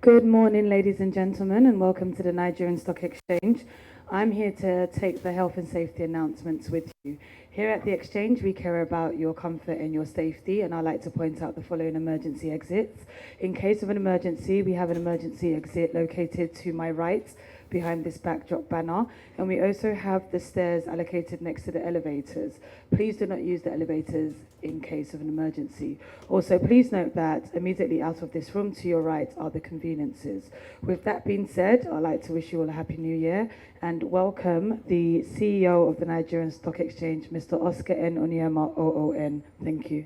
Good morning, ladies and gentlemen, and welcome to the Nigerian Stock Exchange. I'm here to take the health and safety announcements with you. Here at the exchange, we care about your comfort and your safety, and I'd like to point out the following emergency exits. In case of an emergency, we have an emergency exit located to my right behind this backdrop banner, and we also have the stairs allocated next to the elevators. Please do not use the elevators in case of an emergency. Also, please note that immediately out of this room to your right are the conveniences. With that being said, I'd like to wish you all a happy new year and welcome the CEO of the Nigerian Stock Exchange, Mr. Oscar N. Onyema, OON. Thank you.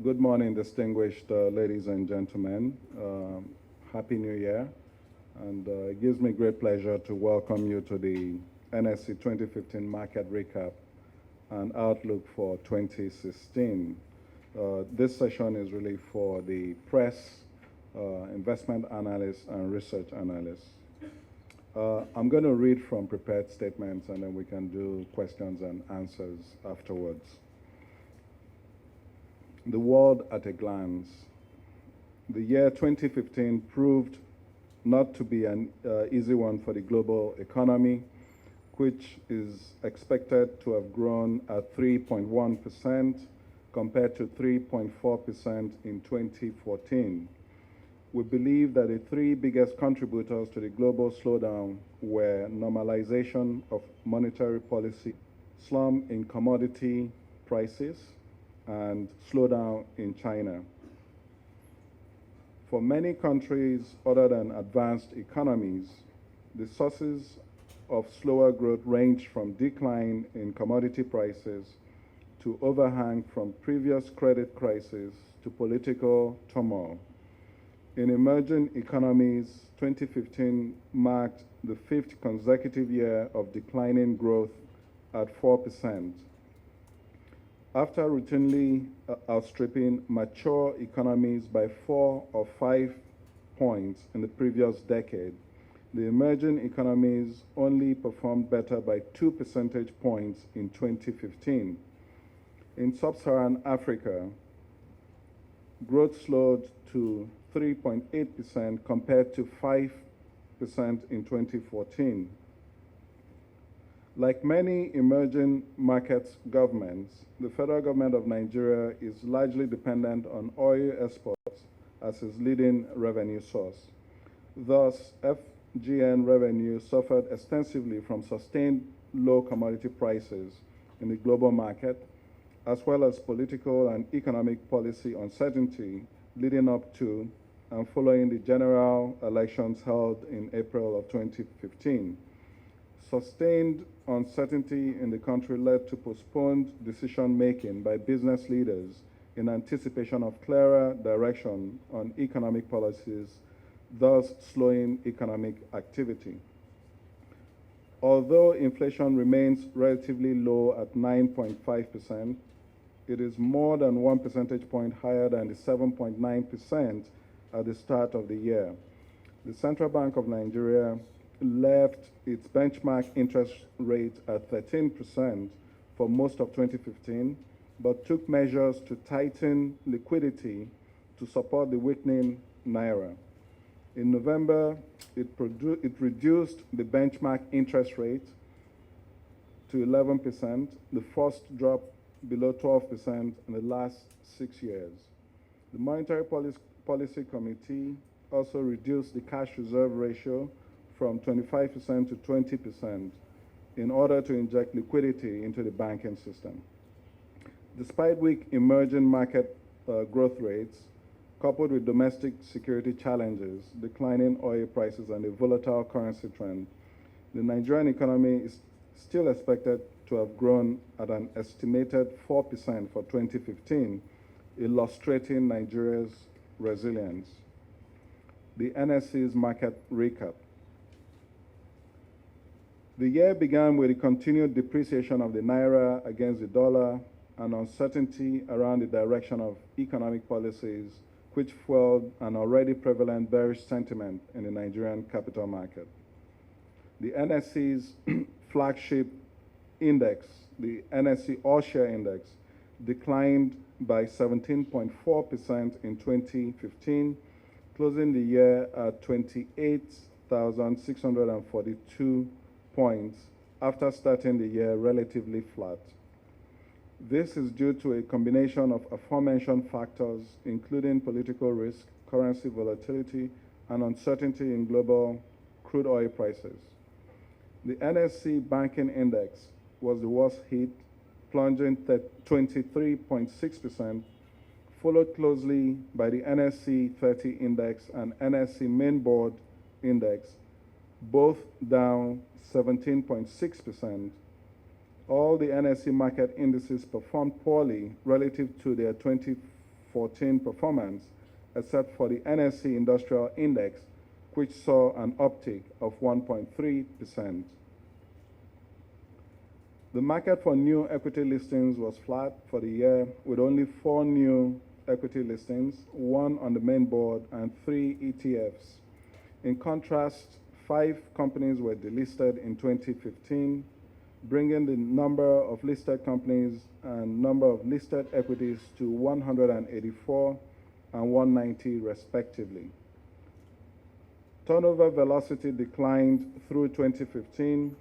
Good morning, distinguished ladies and gentlemen. Happy New Year. And it gives me great pleasure to welcome you to the NSE 2015 Market Recap and Outlook for 2016. This session is really for the press, investment analysts, and research analysts. I'm going to read from prepared statements, and then we can do questions and answers afterwards. The world at a glance. The year 2015 proved not to be an easy one for the global economy, which is expected to have grown at 3.1% compared to 3.4% in 2014. We believe that the three biggest contributors to the global slowdown were normalization of monetary policy, slump in commodity prices, and slowdown in China. For many countries other than advanced economies, the sources of slower growth range from decline in commodity prices to overhang from previous credit crises to political turmoil. In emerging economies, 2015 marked the fifth consecutive year of declining growth at 4%. After routinely outstripping mature economies by 4 or 5 points in the previous decade, the emerging economies only performed better by 2 percentage points in 2015. In sub-Saharan Africa, growth slowed to 3.8% compared to 5% in 2014. Like many emerging markets governments, the federal government of Nigeria is largely dependent on oil exports as its leading revenue source. Thus, FGN revenue suffered extensively from sustained low commodity prices in the global market, as well as political and economic policy uncertainty leading up to and following the general elections held in April of 2015. Sustained uncertainty in the country led to postponed decision-making by business leaders in anticipation of clearer direction on economic policies, thus slowing economic activity. Although inflation remains relatively low at 9.5%, it is more than 1 percentage point higher than the 7.9% at the start of the year. The Central Bank of Nigeria left its benchmark interest rate at 13% for most of 2015, but took measures to tighten liquidity to support the weakening naira. In November, it reduced the benchmark interest rate to 11%, the first drop below 12% in the last 6 years. The Monetary Policy Committee also reduced the cash reserve ratio from 25% to 20% in order to inject liquidity into the banking system. Despite weak emerging market growth rates, coupled with domestic security challenges, declining oil prices, and a volatile currency trend, the Nigerian economy is still expected to have grown at an estimated 4% for 2015, illustrating Nigeria's resilience. The NSE's market recap. The year began with the continued depreciation of the naira against the dollar and uncertainty around the direction of economic policies, which fueled an already prevalent bearish sentiment in the Nigerian capital market. The NSE's flagship index, the NSE All Share Index, declined by 17.4% in 2015, closing the year at 28,642 points after starting the year relatively flat. This is due to a combination of aforementioned factors, including political risk, currency volatility, and uncertainty in global crude oil prices. The NSE Banking Index was the worst hit, plunging 23.6%, followed closely by the NSE 30 Index and NSE Mainboard Index, both down 17.6%. All the NSE market indices performed poorly relative to their 2014 performance, except for the NSE Industrial Index, which saw an uptick of 1.3%. The market for new equity listings was flat for the year, with only 4 new equity listings, 1 on the main board and 3 ETFs. In contrast, 5 companies were delisted in 2015, bringing the number of listed companies and number of listed equities to 184 and 190 respectively. Turnover velocity declined through 2015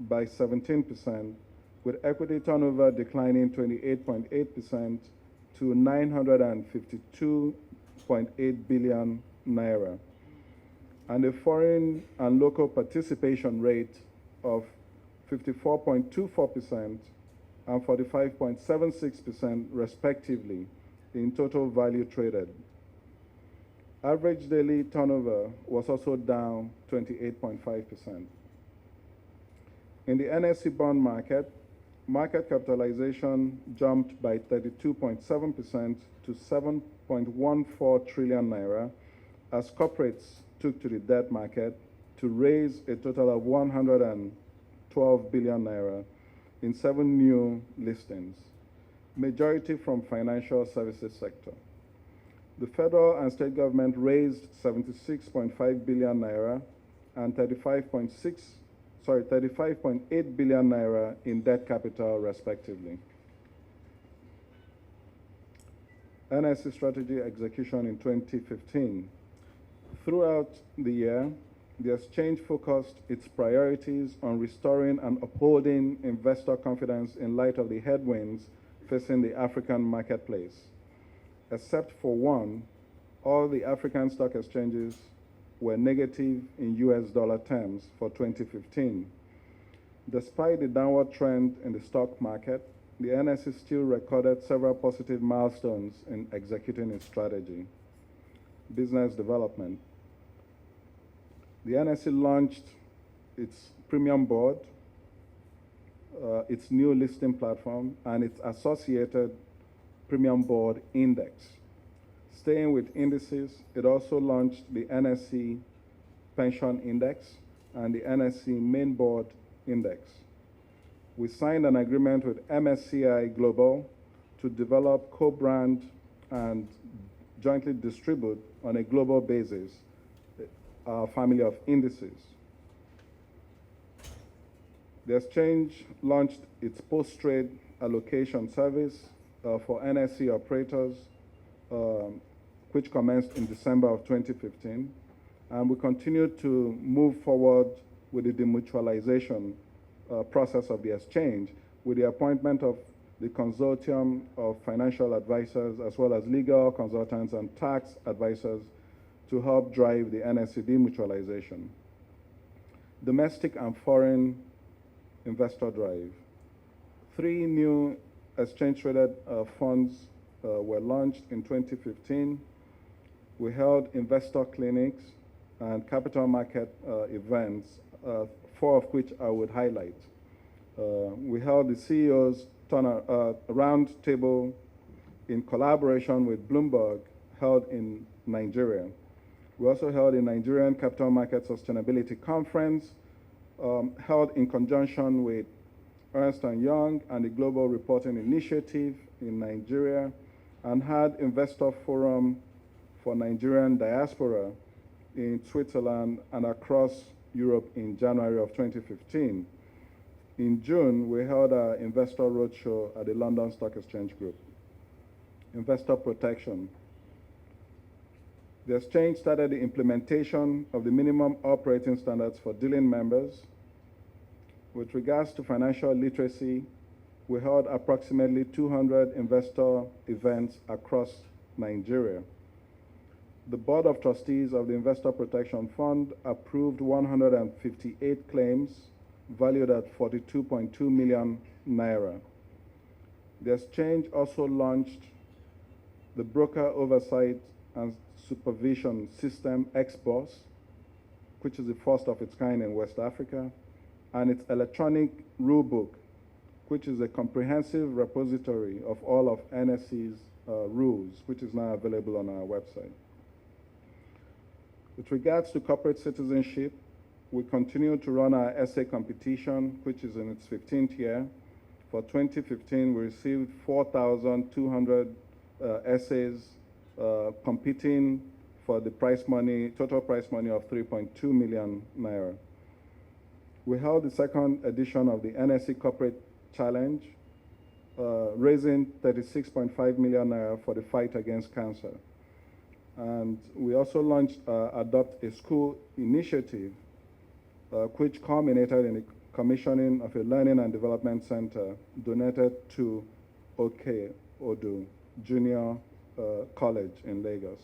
by 17%, with equity turnover declining 28.8% to 952.8 billion naira, and a foreign and local participation rate of 54.24% and 45.76% respectively in total value traded. Average daily turnover was also down 28.5%. In the NSE bond market, market capitalization jumped by 32.7% to 7.14 trillion naira as corporates took to the debt market to raise a total of 112 billion naira in 7 new listings, majority from financial services sector. The federal and state government raised 76.5 billion naira and 35.8 billion naira in debt capital, respectively. NSE strategy execution in 2015. Throughout the year, the exchange focused its priorities on restoring and upholding investor confidence in light of the headwinds facing the African marketplace. Except for one, all the African stock exchanges were negative in US dollar terms for 2015. Despite the downward trend in the stock market, the NSE still recorded several positive milestones in executing its strategy. Business development. The NSE launched its premium board, its new listing platform, and its associated premium board index. Staying with indices, it also launched the NSE Pension Index and the NSE Main Board Index. We signed an agreement with MSCI Global to develop, co-brand, and jointly distribute on a global basis our family of indices. The exchange launched its post-trade allocation service for NSE operators, which commenced in December of 2015, and we continue to move forward with the demutualization process of the exchange with the appointment of the consortium of financial advisors as well as legal consultants and tax advisors to help drive the NSE demutualization. Domestic and foreign investor drive. 3 new exchange-traded funds were launched in 2015. We held investor clinics and capital market events, 4 of which I would highlight. We held the CEO's round table in collaboration with Bloomberg, held in Nigeria. We also held a Nigerian Capital Market Sustainability Conference, held in conjunction with Ernst & Young and the Global Reporting Initiative in Nigeria, and had Investor Forum for Nigerian Diaspora in Switzerland and across Europe in January of 2015. In June, we held our investor roadshow at the London Stock Exchange Group. Investor protection. The exchange started the implementation of the minimum operating standards for dealing members. With regards to financial literacy, we held approximately 200 investor events across Nigeria. The Board of Trustees of the Investor Protection Fund approved 158 claims valued at 42.2 million naira. The exchange also launched the Broker Oversight and Supervision System XBOSS, which is the first of its kind in West Africa, and its electronic rulebook, which is a comprehensive repository of all of NSE's rules, which is now available on our website. With regards to corporate citizenship, we continue to run our essay competition, which is in its 15th year. For 2015, we received 4,200 essays competing for the total prize money of 3.2 million naira. We held the second edition of the NSE Corporate Challenge, raising 36.5 million naira for the fight against cancer. And we also launched Adopt a School initiative, which culminated in the commissioning of a learning and development center donated to OK Odo Junior College in Lagos.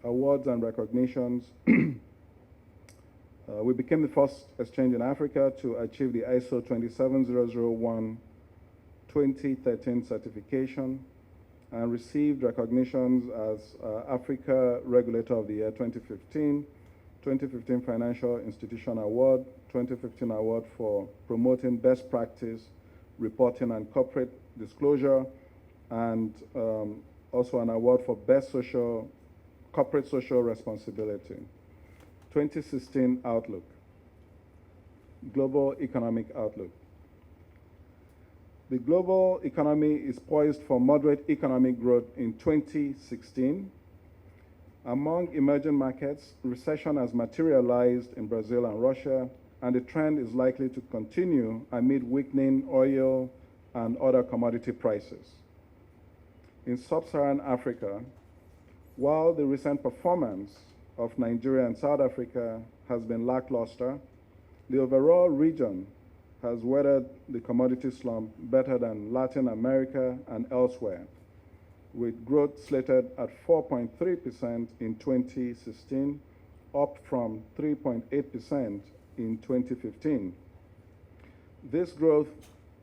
Awards and recognitions. We became the first exchange in Africa to achieve the ISO 27001 2013 certification and received recognitions as Africa Regulator of the Year 2015, 2015 Financial Institution Award, 2015 Award for Promoting Best Practice, Reporting and Corporate Disclosure, and also an award for Best Corporate Social Responsibility. 2016 Outlook. Global Economic Outlook. The global economy is poised for moderate economic growth in 2016. Among emerging markets, recession has materialized in Brazil and Russia, and the trend is likely to continue amid weakening oil and other commodity prices. In sub-Saharan Africa, while the recent performance of Nigeria and South Africa has been lackluster, the overall region has weathered the commodity slump better than Latin America and elsewhere, with growth slated at 4.3% in 2016, up from 3.8% in 2015. This growth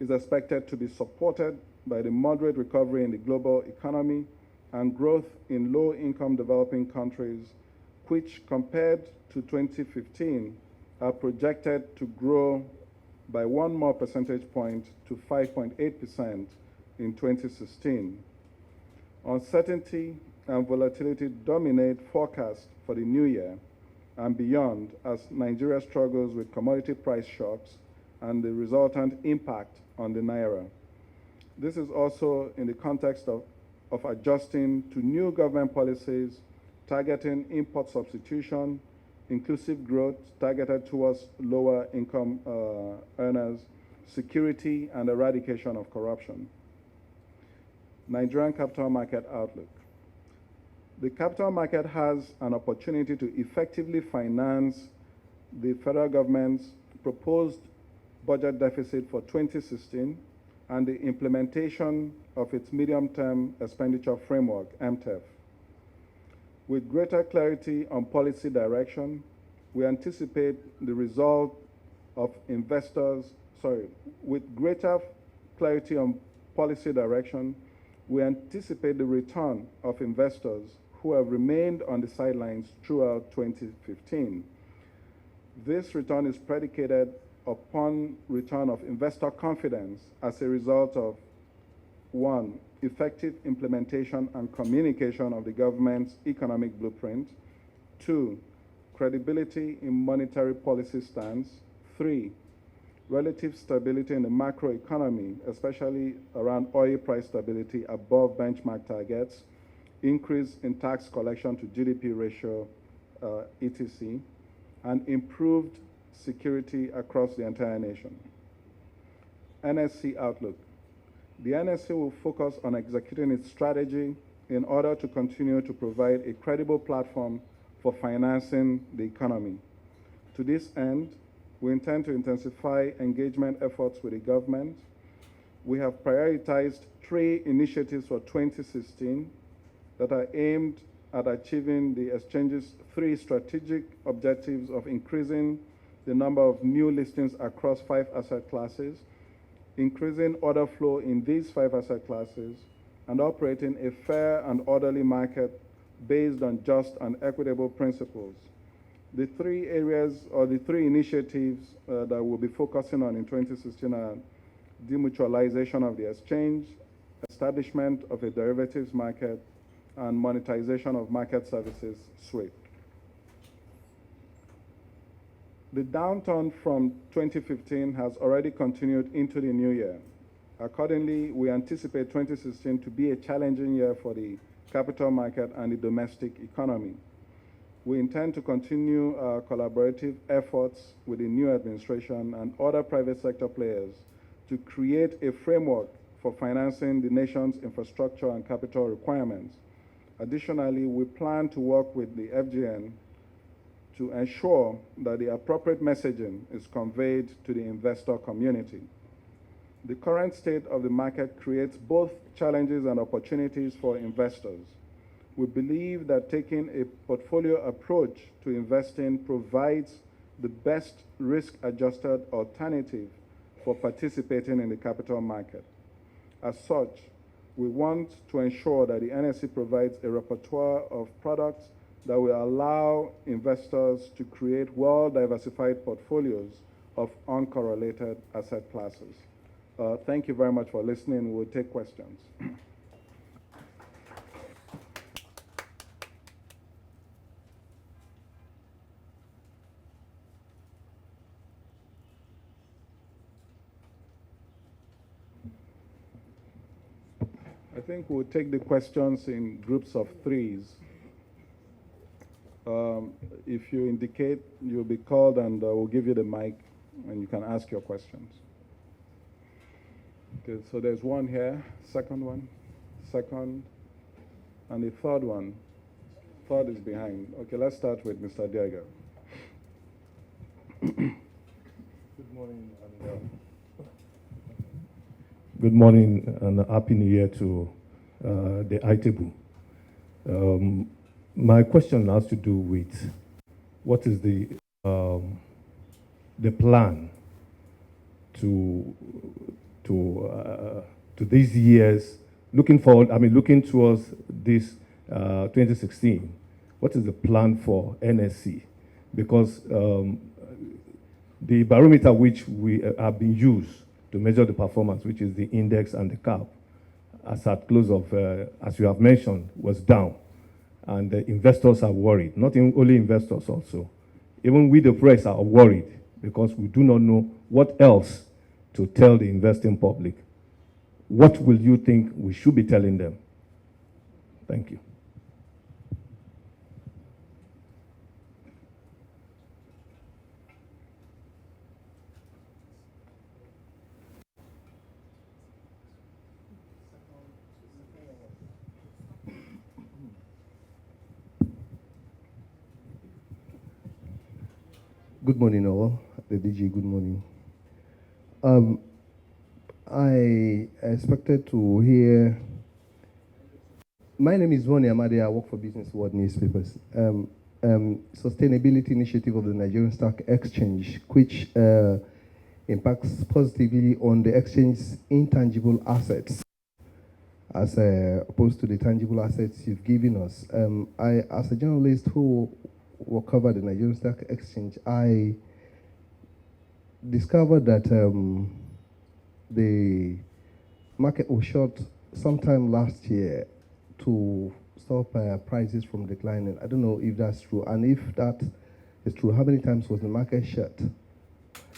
is expected to be supported by the moderate recovery in the global economy and growth in low-income developing countries, which compared to 2015 are projected to grow by 1 more percentage point to 5.8% in 2016. Uncertainty and volatility dominate forecasts for the new year and beyond as Nigeria struggles with commodity price shocks and the resultant impact on the naira. This is also in the context of adjusting to new government policies targeting import substitution, inclusive growth targeted towards lower income earners, security, and eradication of corruption. Nigerian capital market outlook. The capital market has an opportunity to effectively finance the federal government's proposed budget deficit for 2016 and the implementation of its medium-term expenditure framework, MTEF. With greater clarity on policy direction, we anticipate the result of with greater clarity on policy direction, we anticipate the return of investors who have remained on the sidelines throughout 2015. This return is predicated upon return of investor confidence as a result of 1, effective implementation and communication of the government's economic blueprint. 2, credibility in monetary policy stance. 3, relative stability in the macroeconomy, especially around oil price stability above benchmark targets, increase in tax collection to GDP ratio, etc. and improved security across the entire nation. NSE outlook. The NSE will focus on executing its strategy in order to continue to provide a credible platform for financing the economy. To this end, we intend to intensify engagement efforts with the government. We have prioritized 3 initiatives for 2016 that are aimed at achieving the exchange's 3 strategic objectives of increasing the number of new listings across 5 asset classes, increasing order flow in these 5 asset classes, and operating a fair and orderly market based on just and equitable principles. The 3 areas or the 3 initiatives that we'll be focusing on in 2016 are demutualization of the exchange, establishment of a derivatives market, and monetization of market services suite. The downturn from 2015 has already continued into the new year. Accordingly, we anticipate 2016 to be a challenging year for the capital market and the domestic economy. We intend to continue our collaborative efforts with the new administration and other private sector players to create a framework for financing the nation's infrastructure and capital requirements. Additionally, we plan to work with the FGN to ensure that the appropriate messaging is conveyed to the investor community. The current state of the market creates both challenges and opportunities for investors. We believe that taking a portfolio approach to investing provides the best risk-adjusted alternative for participating in the capital market. As such, we want to ensure that the NSE provides a repertoire of products that will allow investors to create well-diversified portfolios of uncorrelated asset classes. Thank you very much for listening. We'll take questions. I think we'll take the questions in groups of 3s. If you indicate, you'll be called and we'll give you the mic and you can ask your questions. Okay, so there's one here, second, and the third one. Third is behind. Okay, let's start with Mr. Diego. Good morning and Happy New Year to the ITABU. My question has to do with what is the plan to these years, looking forward, looking towards this 2016, what is the plan for NSE? Because the barometer which we have been used to measure the performance, which is the index and the cap, as at close of, as you have mentioned, was down. And the investors are worried, not only investors also. Even we, the press, are worried because we do not know what else to tell the investing public. What will you think we should be telling them? Thank you. Good morning, all. The DG, good morning. I expected to hear. My name is Onyema. I work for Business World Newspapers. Sustainability initiative of the Nigerian Stock Exchange, which impacts positively on the exchange's intangible assets, as opposed to the tangible assets you've given us. I, as a journalist who will cover the Nigerian Stock Exchange, I discovered that the market was short sometime last year to stop prices from declining. I don't know if that's true, and if that is true, how many times was the market shut?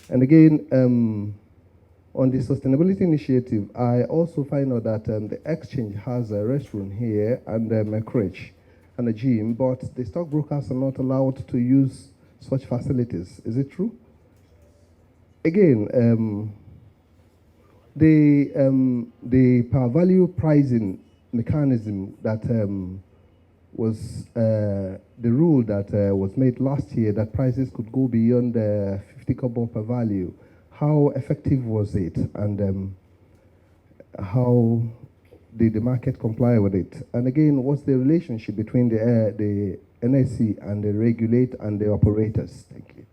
And again, on the sustainability initiative, I also find out that the exchange has a restroom here and a crèche and a gym, but the stockbrokers are not allowed to use such facilities. Is it true? Again, the power value pricing mechanism that was the rule that was made last year that prices could go beyond 50 kobo per value. How effective was it, and how did the market comply with it? And again, what's the relationship between the NSE and the regulator and the operators? Thank you.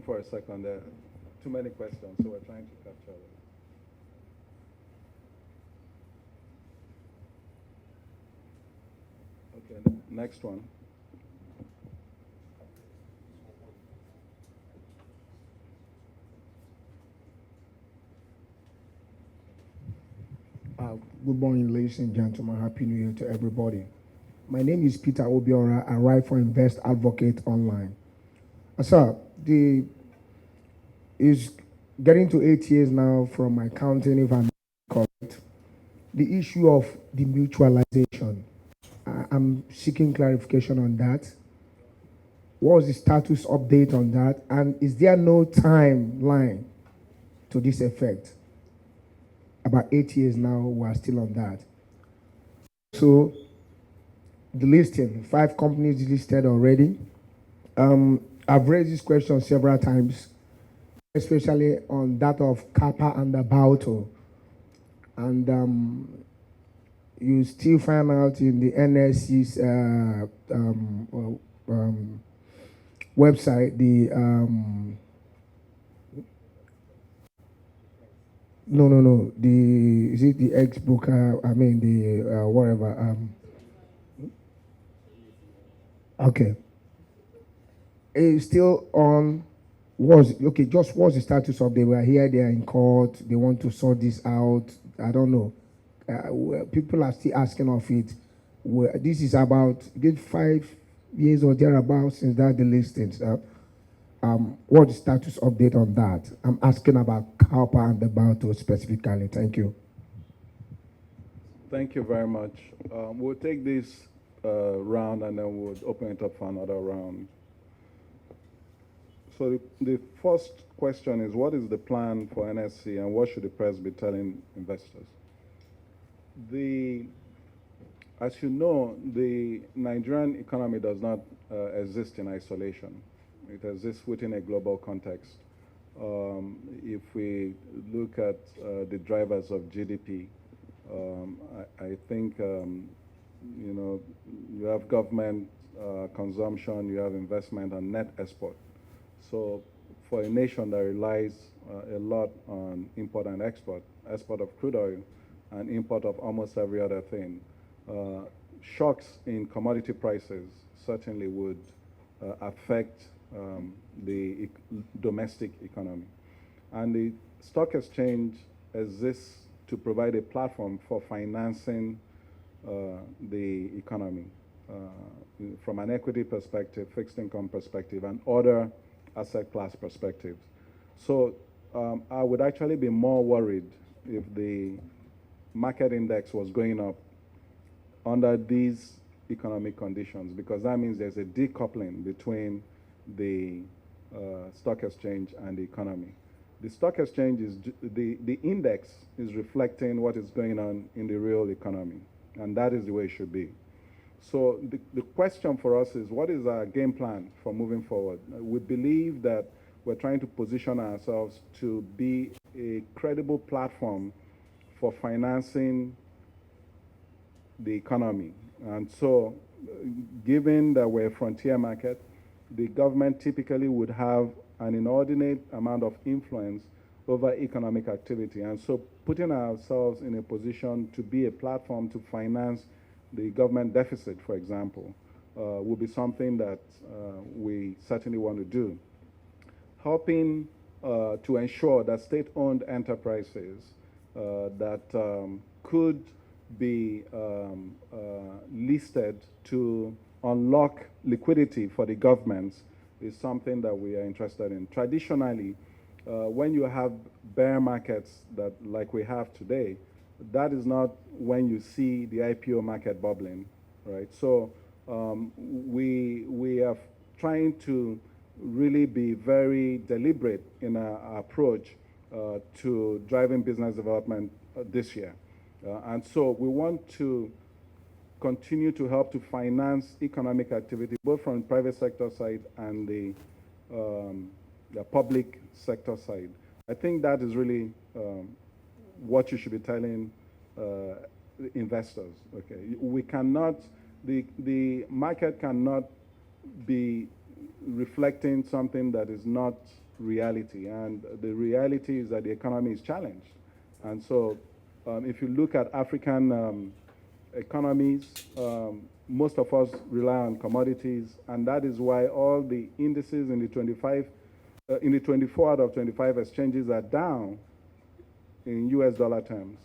For a second, there are too many questions, so we're trying to capture them. Okay, next one. Good morning, ladies and gentlemen. Happy New Year to everybody. My name is Peter Obiora. I write for Invest Advocate Online. Sir, is getting to 8 years now from my counting, if I'm correct. The issue of the mutualization, I'm seeking clarification on that. What was the status update on that? And is there no timeline to this effect? About 8 years now, we're still on that. So, the listing, 5 companies listed already. I've raised this question several times, especially on that of Kappa and Abauto. And you still find out in the NSE's website, No. Is it the ex-broker? I mean, the whatever. Okay. It's still on. Just what's the status of? They were here, they are in court, they want to sort this out. I don't know. People are still asking of it. This is about 5 years or thereabouts since that the listings. What's the status update on that? I'm asking about Kappa and the Balto specifically. Thank you. Thank you very much. We'll take this round and then we'll open it up for another round. So the first question is, what is the plan for NSE and what should the press be telling investors? As you know, the Nigerian economy does not exist in isolation. It exists within a global context. If we look at the drivers of GDP, I think you have government consumption, you have investment, and net export. So for a nation that relies a lot on import and export of crude oil, and import of almost every other thing, shocks in commodity prices certainly would affect the domestic economy. And the stock exchange exists to provide a platform for financing the economy from an equity perspective, fixed income perspective, and other asset class perspectives. So I would actually be more worried if the market index was going up under these economic conditions, because that means there's a decoupling between the stock exchange and the economy. The stock exchange is, the index is reflecting what is going on in the real economy, and that is the way it should be. So the question for us is, what is our game plan for moving forward? We believe that we're trying to position ourselves to be a credible platform for financing the economy. And so, given that we're a frontier market, the government typically would have an inordinate amount of influence over economic activity. And so putting ourselves in a position to be a platform to finance the government deficit, for example, will be something that we certainly want to do. Helping to ensure that state-owned enterprises that could be listed to unlock liquidity for the governments is something that we are interested in. Traditionally, when you have bear markets like we have today, that is not when you see the IPO market bubbling, right? So We are trying to really be very deliberate in our approach to driving business development this year. And so we want to continue to help to finance economic activity, both from the private sector side and the public sector side. I think that is really what you should be telling investors. Okay, we cannot, the market cannot be reflecting something that is not reality, and the reality is that the economy is challenged. And so if you look at African economies, most of us rely on commodities, and that is why all the indices in the 24 out of 25 exchanges are down in US dollar terms.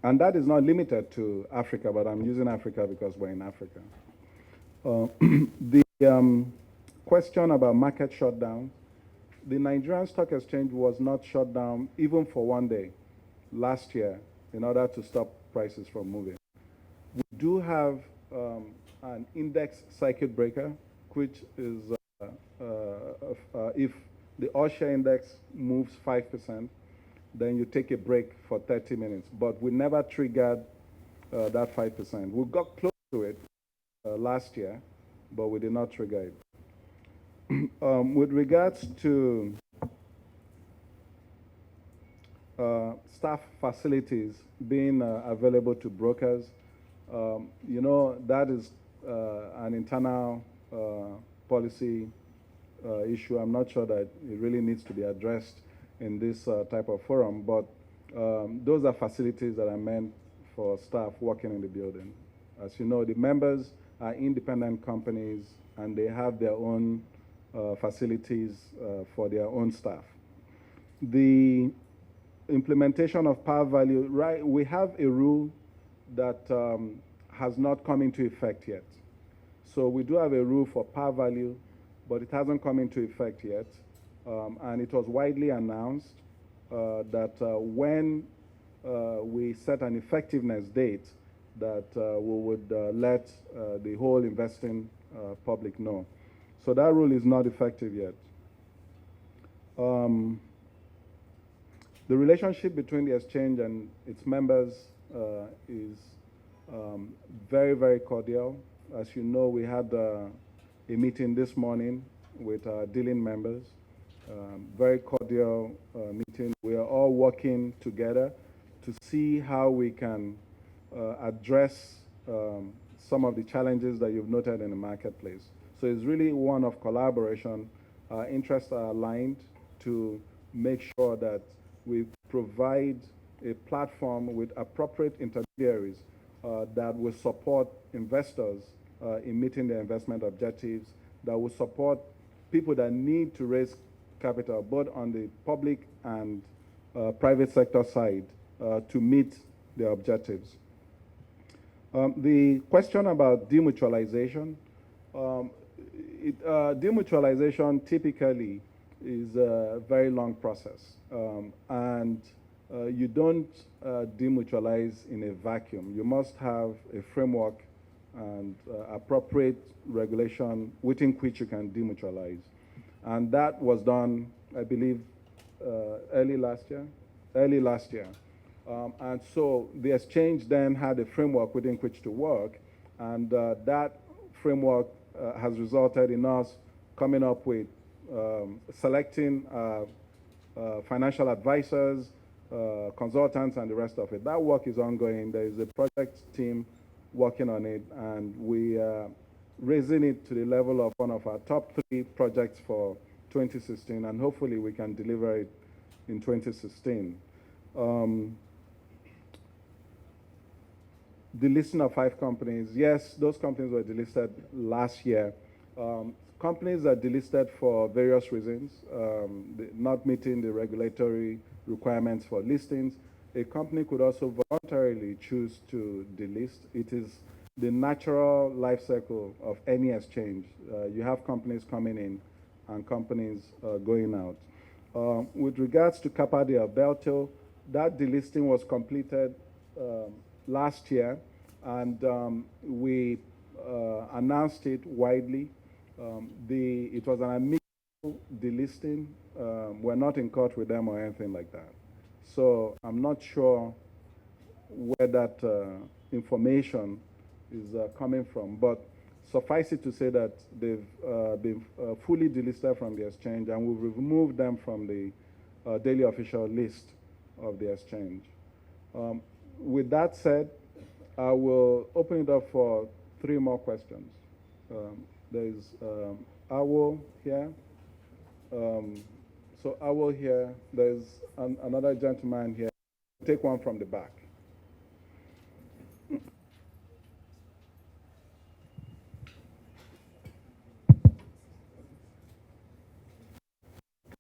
And that is not limited to Africa, but I'm using Africa because we're in Africa. The question about market shutdown, the Nigerian Stock Exchange was not shut down even for one day last year in order to stop prices from moving. We do have an index circuit breaker, which is if the all-share index moves 5%, then you take a break for 30 minutes. But we never triggered that 5%. We got close to it last year, but we did not trigger it. With regards to staff facilities being available to brokers, you know, that is an internal policy issue. I'm not sure that it really needs to be addressed in this type of forum, but those are facilities that are meant for staff working in the building. As you know, the members are independent companies, and they have their own facilities for their own staff. The implementation of par value, right, we have a rule that has not come into effect yet. So we do have a rule for par value, but it hasn't come into effect yet. And it was widely announced that when we set an effectiveness date, that we would let the whole investing public know. So that rule is not effective yet. The relationship between the exchange and its members is very, very cordial. As you know, we had a meeting this morning with our dealing members. Very cordial meeting. We are all working together to see how we can address some of the challenges that you've noted in the marketplace. So it's really one of collaboration. Our interests are aligned to make sure that we provide a platform with appropriate intermediaries that will support investors in meeting their investment objectives, that will support people that need to raise capital, both on the public and private sector side, to meet their objectives. The question about demutualization, demutualization typically is a very long process, and you don't demutualize in a vacuum. You must have a framework and appropriate regulation within which you can demutualize. And that was done, I believe, early last year. And so the exchange then had a framework within which to work, and that framework has resulted in us coming up with selecting financial advisors, consultants, and the rest of it. That work is ongoing. There is a project team working on it, and we are raising it to the level of one of our top 3 projects for 2016, and hopefully we can deliver it in 2016. The listing of 5 companies, yes, those companies were delisted last year. Companies are delisted for various reasons, not meeting the regulatory requirements for listings. A company could also voluntarily choose to delist. It is the natural life cycle of any exchange. You have companies coming in and companies going out. With regards to Capa de Alberto, that delisting was completed last year, and we announced it widely. It was an amicable delisting. We're not in court with them or anything like that. So I'm not sure where that information is coming from, but suffice it to say that they've been fully delisted from the exchange, and we've removed them from the daily official list of the exchange. With that said, I will open it up for 3 more questions. There's Awo here. So Awo here. There's another gentleman here. Take one from the back.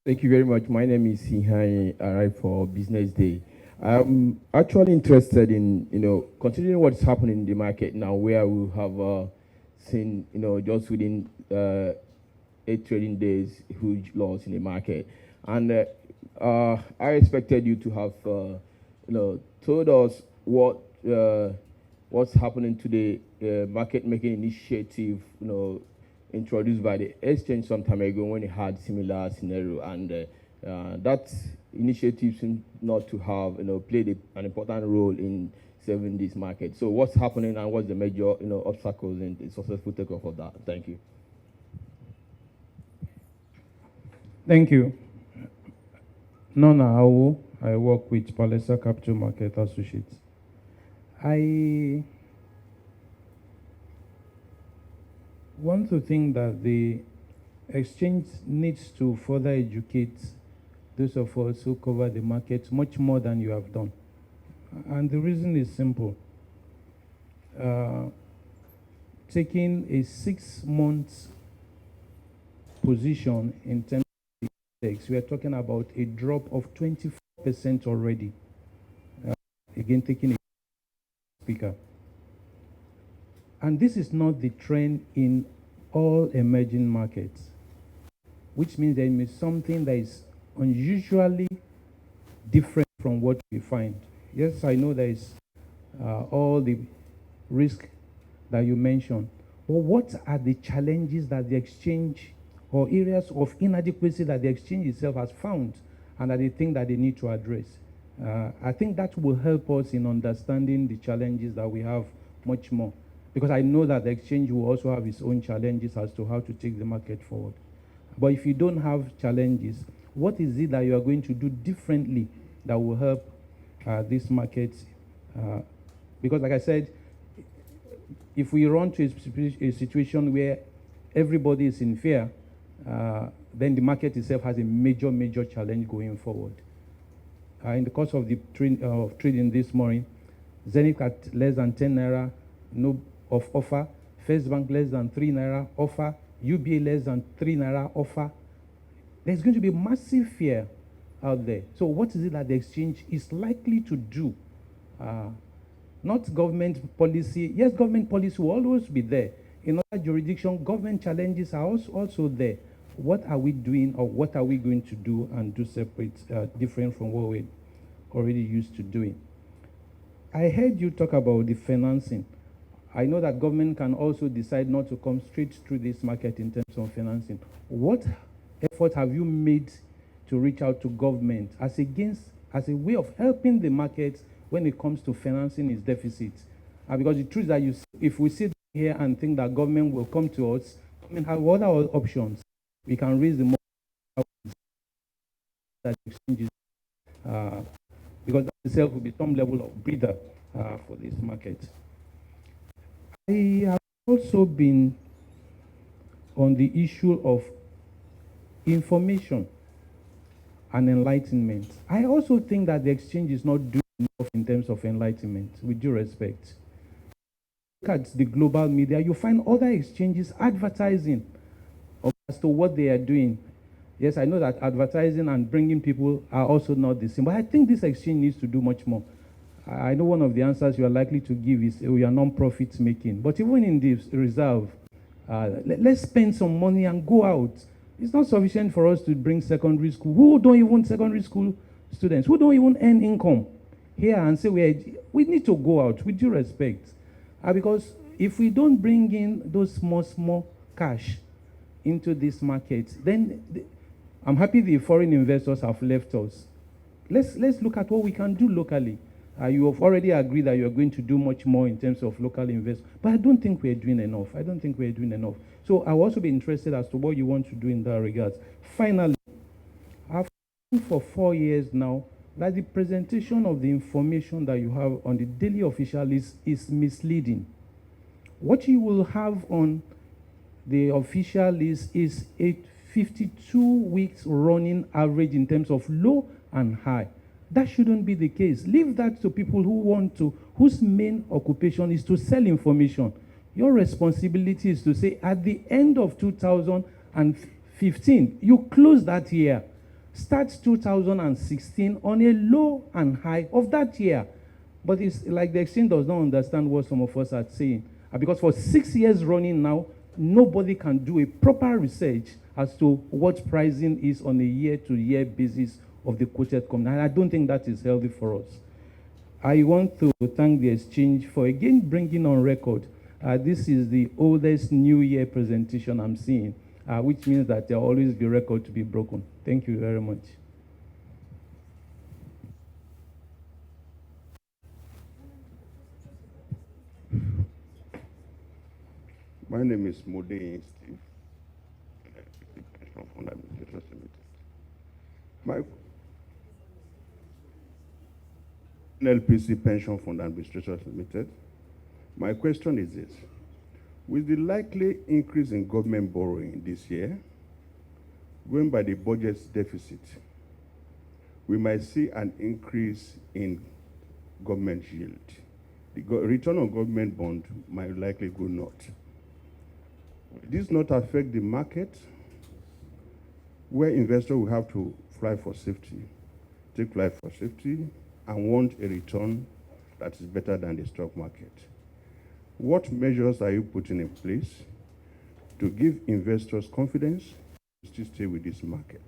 Thank you very much. My name is Sihai Arai for Business Day. I'm actually interested in, considering what's happening in the market now, where we have seen, just within 8 trading days, huge loss in the market. And I expected you to have, told us what's happening to the market making initiative, introduced by the exchange some time ago when it had similar scenario, and that initiative seems not to have played an important role in saving this market. So what's happening, and what's the major obstacles in the successful takeoff of that? Thank you. Thank you. Nona Awo, I work with Palesa Capital Market Associates. I want to think that the exchange needs to further educate those of us who cover the market much more than you have done. And the reason is simple. Taking a 6-month position in terms of the index, we are talking about a drop of 24% already. Again, taking a speaker. And this is not the trend in all emerging markets, which means there is something that is unusually different from what we find. Yes, I know there is all the risk that you mentioned, but what are the challenges that the exchange, or areas of inadequacy that the exchange itself has found, and that they think that they need to address? I think that will help us in understanding the challenges that we have much more. Because I know that the exchange will also have its own challenges as to how to take the market forward. But if you don't have challenges, what is it that you are going to do differently that will help this market? Because like I said, if we run to a situation where everybody is in fear, then the market itself has a major challenge going forward. In the course of the trading this morning, Zenith at less than 10 naira, no of offer, First Bank less than 3 naira offer, UBA less than 3 naira offer. There's going to be massive fear out there. So what is it that the exchange is likely to do? Not government policy. Yes, government policy will always be there. In other jurisdictions, government challenges are also there. What are we doing, or what are we going to do and do separate, different from what we're already used to doing? I heard you talk about the financing. I know that government can also decide not to come straight through this market in terms of financing. What effort have you made to reach out to government as a way of helping the market when it comes to financing its deficits? Because the truth is that if we sit here and think that government will come to us, government have other options. We can raise the money that exchanges, because that itself will be some level of breather for this market. I have also been on the issue of information and enlightenment. I also think that the exchange is not doing enough in terms of enlightenment, with due respect. Look at the global media, you find other exchanges advertising as to what they are doing. Yes, I know that advertising and bringing people are also not the same, but I think this exchange needs to do much more. I know one of the answers you are likely to give is we are non-profit making. But even in this reserve, let's spend some money and go out. It's not sufficient for us to bring secondary school, secondary school students, who don't even earn income here, and say we need to go out, with due respect. Because if we don't bring in those small cash into this market, then I'm happy the foreign investors have left us. Let's look at what we can do locally. You have already agreed that you're going to do much more in terms of local investment, but I don't think we're doing enough. So I'll also be interested as to what you want to do in that regard. Finally, I've seen for 4 years now that the presentation of the information that you have on the daily official list is misleading. What you will have on the official list is a 52 weeks running average in terms of low and high. That shouldn't be the case. Leave that to people whose main occupation is to sell information. Your responsibility is to say, at the end of 2015, you close that year. Start 2016 on a low and high of that year. But it's like the exchange does not understand what some of us are saying. Because for 6 years running now, nobody can do a proper research as to what pricing is on a year-to-year basis of the quoted company. And I don't think that is healthy for us. I want to thank the exchange for again bringing on record. This is the oldest New Year presentation I'm seeing, which means that there will always be record to be broken. Thank you very much. My name is Mode Steve. My NLPC Pension Fund Administrators Limited. My question is this. With the likely increase in government borrowing this year, going by the budget's deficit, we might see an increase in government yield. The return on government bond might likely go north. This not affect the market, where investors will have to fly for safety, take flight for safety, and want a return that is better than the stock market. What measures are you putting in place to give investors confidence to still stay with this market?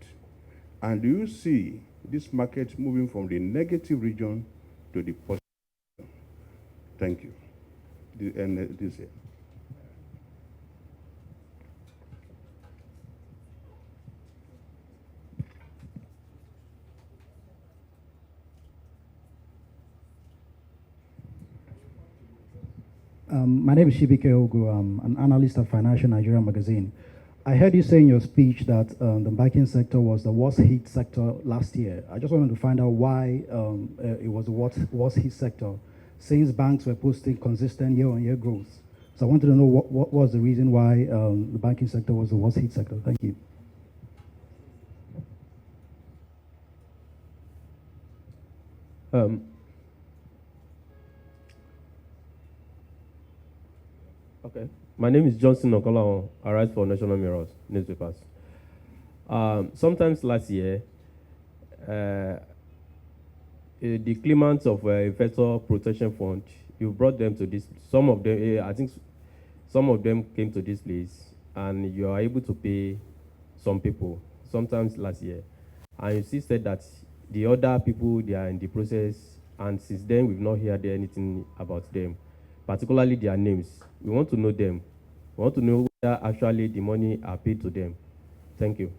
And do you see this market moving from the negative region to the positive? Thank you. And this year. My name is Shibike Ogu. I'm an analyst at Financial Nigerian magazine. I heard you say in your speech that the banking sector was the worst hit sector last year. I just wanted to find out why it was the worst hit sector, since banks were posting consistent year-on-year growth. So I wanted to know what was the reason why the banking sector was the worst hit sector. Thank you. Okay. My name is Johnson Okola. I write for National Mirrors newspapers. Sometimes last year, the claimants of Investor Protection Fund, you brought them to this. Some of them, I think, some of them came to this place, and you are able to pay some people. Sometimes last year, and you still said that the other people, they are in the process, and since then we've not heard anything about them, particularly their names. We want to know them. We want to know whether actually the money are paid to them. Thank you.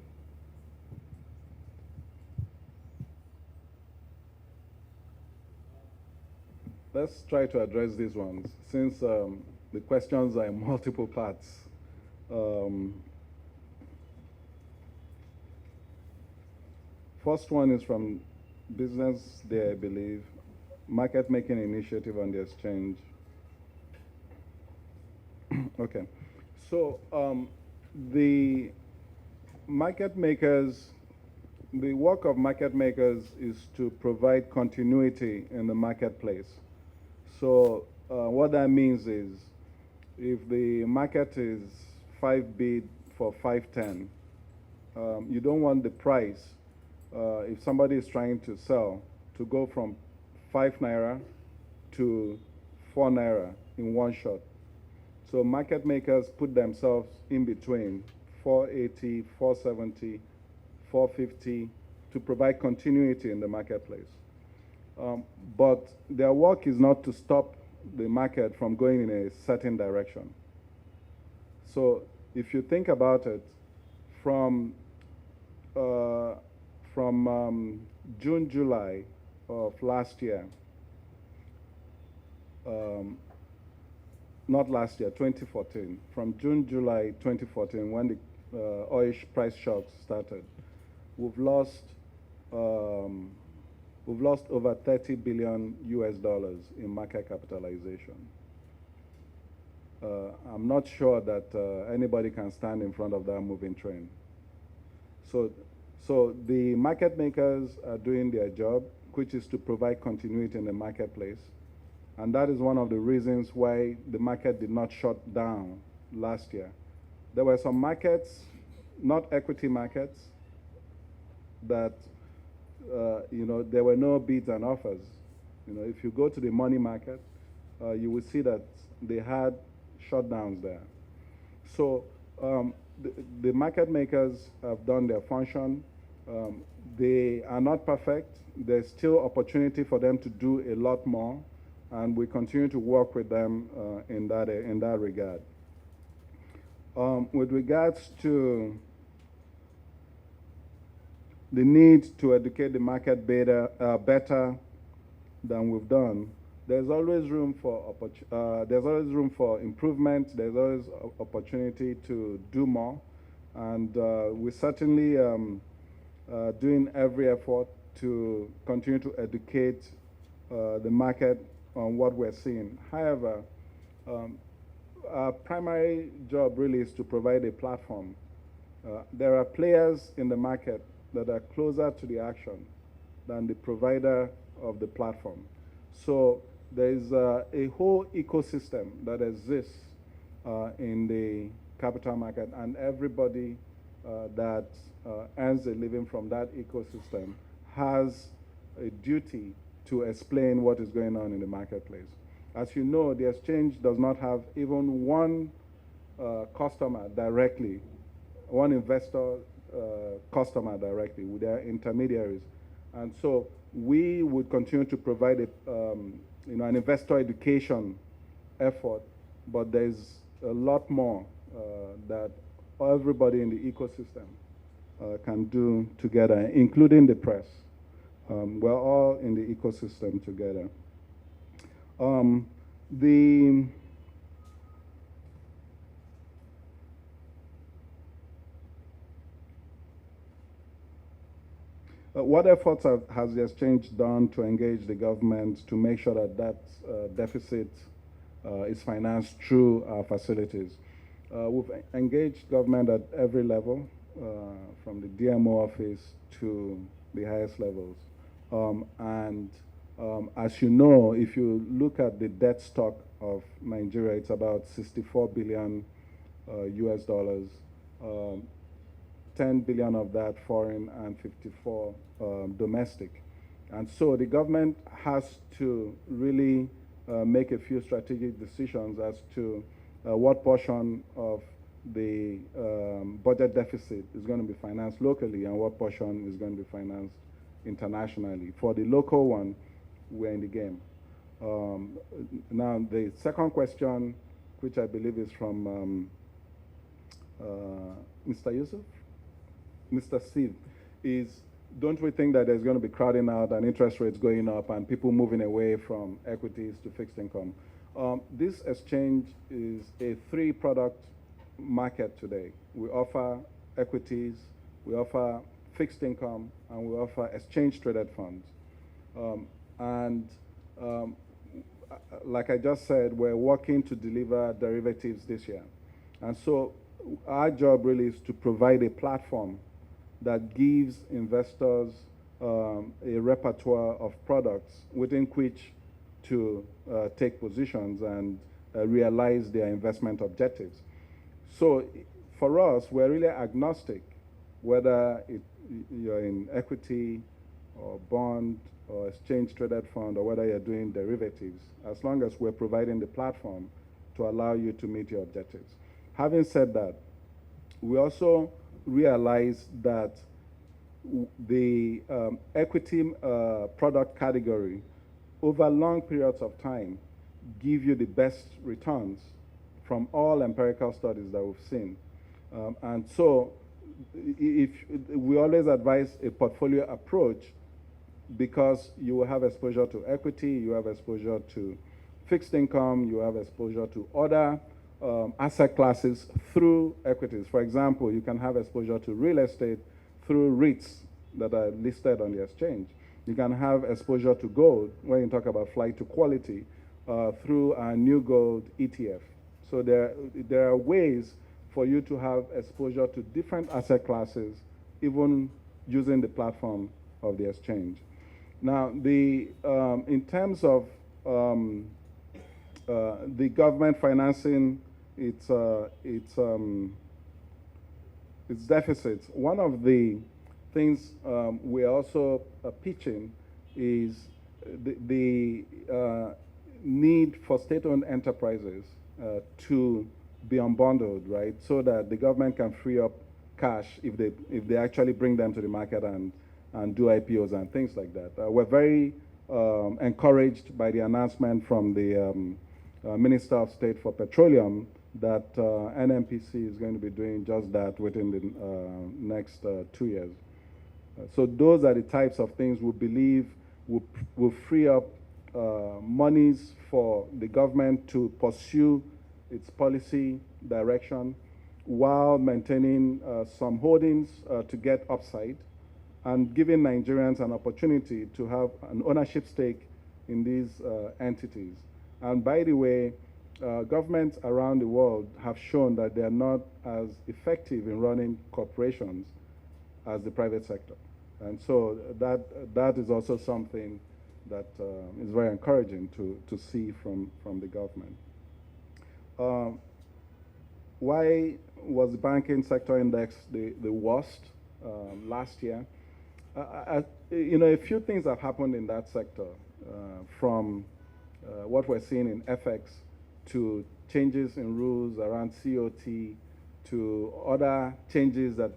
Let's try to address these ones, since the questions are in multiple parts. First one is from Business Day, I believe, market making initiative on the exchange. Okay, so the market makers, the work of market makers is to provide continuity in the marketplace. So what that means is, if the market is 5 bid for 510, you don't want the price, if somebody is trying to sell, to go from 5 naira to 4 naira in one shot. So market makers put themselves in between 480, 470, 450 to provide continuity in the marketplace. But their work is not to stop the market from going in a certain direction. So if you think about it, from June, July of last year, not last year, 2014, from June, July 2014, when the oil price shocks started, we've lost over 30 billion US dollars in market capitalization. I'm not sure that anybody can stand in front of that moving train. So the market makers are doing their job, which is to provide continuity in the marketplace. And that is one of the reasons why the market did not shut down last year. There were some markets, not equity markets, that there were no bids and offers. If you go to the money market, you will see that they had shutdowns there. So the market makers have done their function. They are not perfect. There's still opportunity for them to do a lot more, and we continue to work with them in that regard. With regards to the need to educate the market better than we've done, there's always room for improvement. There's always opportunity to do more, and we're certainly doing every effort to continue to educate the market on what we're seeing. However, our primary job really is to provide a platform. There are players in the market that are closer to the action than the provider of the platform. So there is a whole ecosystem that exists in the capital market, and everybody that earns a living from that ecosystem has a duty to explain what is going on in the marketplace. As you know, the exchange does not have even one customer directly, one investor customer directly. With their intermediaries. And so we would continue to provide an investor education effort, but there's a lot more that everybody in the ecosystem can do together, including the press. We're all in the ecosystem together. What efforts has the exchange done to engage the government to make sure that deficit is financed through our facilities? We've engaged government at every level, from the DMO office to the highest levels. As you know, if you look at the debt stock of Nigeria, it's about 64 billion US dollars. 10 billion of that foreign and 54 domestic. And so the government has to really make a few strategic decisions as to what portion of the budget deficit is going to be financed locally and what portion is going to be financed internationally. For the local one, we're in the game. Now, the second question, which I believe is from Mr. Yusuf? Mr. Steve, is don't we think that there's going to be crowding out and interest rates going up and people moving away from equities to fixed income? This exchange is a three-product market today. We offer equities, we offer fixed income, and we offer exchange-traded funds. Like I just said, we're working to deliver derivatives this year. And so our job really is to provide a platform that gives investors a repertoire of products within which to take positions and realize their investment objectives. So for us, we're really agnostic, whether you're in equity or bond or exchange-traded fund or whether you're doing derivatives, as long as we're providing the platform to allow you to meet your objectives. Having said that, we also realize that the equity product category, over long periods of time, give you the best returns from all empirical studies that we've seen. And so if we always advise a portfolio approach, because you will have exposure to equity, you have exposure to fixed income, you have exposure to other asset classes through equities. For example, you can have exposure to real estate through REITs that are listed on the exchange. You can have exposure to gold, when you talk about flight to quality, through a new gold ETF. So there are ways for you to have exposure to different asset classes, even using the platform of the exchange. Now, in terms of the government financing its deficits, one of the things we're also pitching is the need for state-owned enterprises to be unbundled, right, so that the government can free up cash if they actually bring them to the market and do IPOs and things like that. We're very encouraged by the announcement from the Minister of State for Petroleum that NNPC is going to be doing just that within the next 2 years. So those are the types of things we believe will free up monies for the government to pursue its policy direction while maintaining some holdings to get upside and giving Nigerians an opportunity to have an ownership stake in these entities. And by the way, governments around the world have shown that they are not as effective in running corporations as the private sector. And so that is also something that is very encouraging to see from the government. Why was the banking sector index the worst last year? You know, a few things have happened in that sector, from what we're seeing in FX to changes in rules around COT to other changes that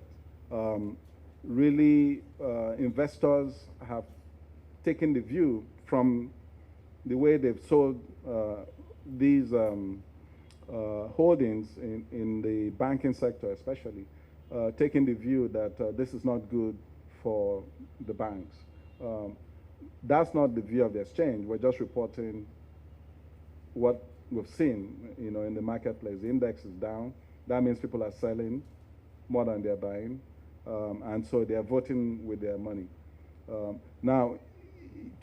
really investors have taken the view from the way they've sold these holdings in the banking sector especially, taking the view that this is not good for the banks. That's not the view of the exchange. We're just reporting what we've seen, you know, in the marketplace. The index is down. That means people are selling more than they're buying, and so they're voting with their money. Now,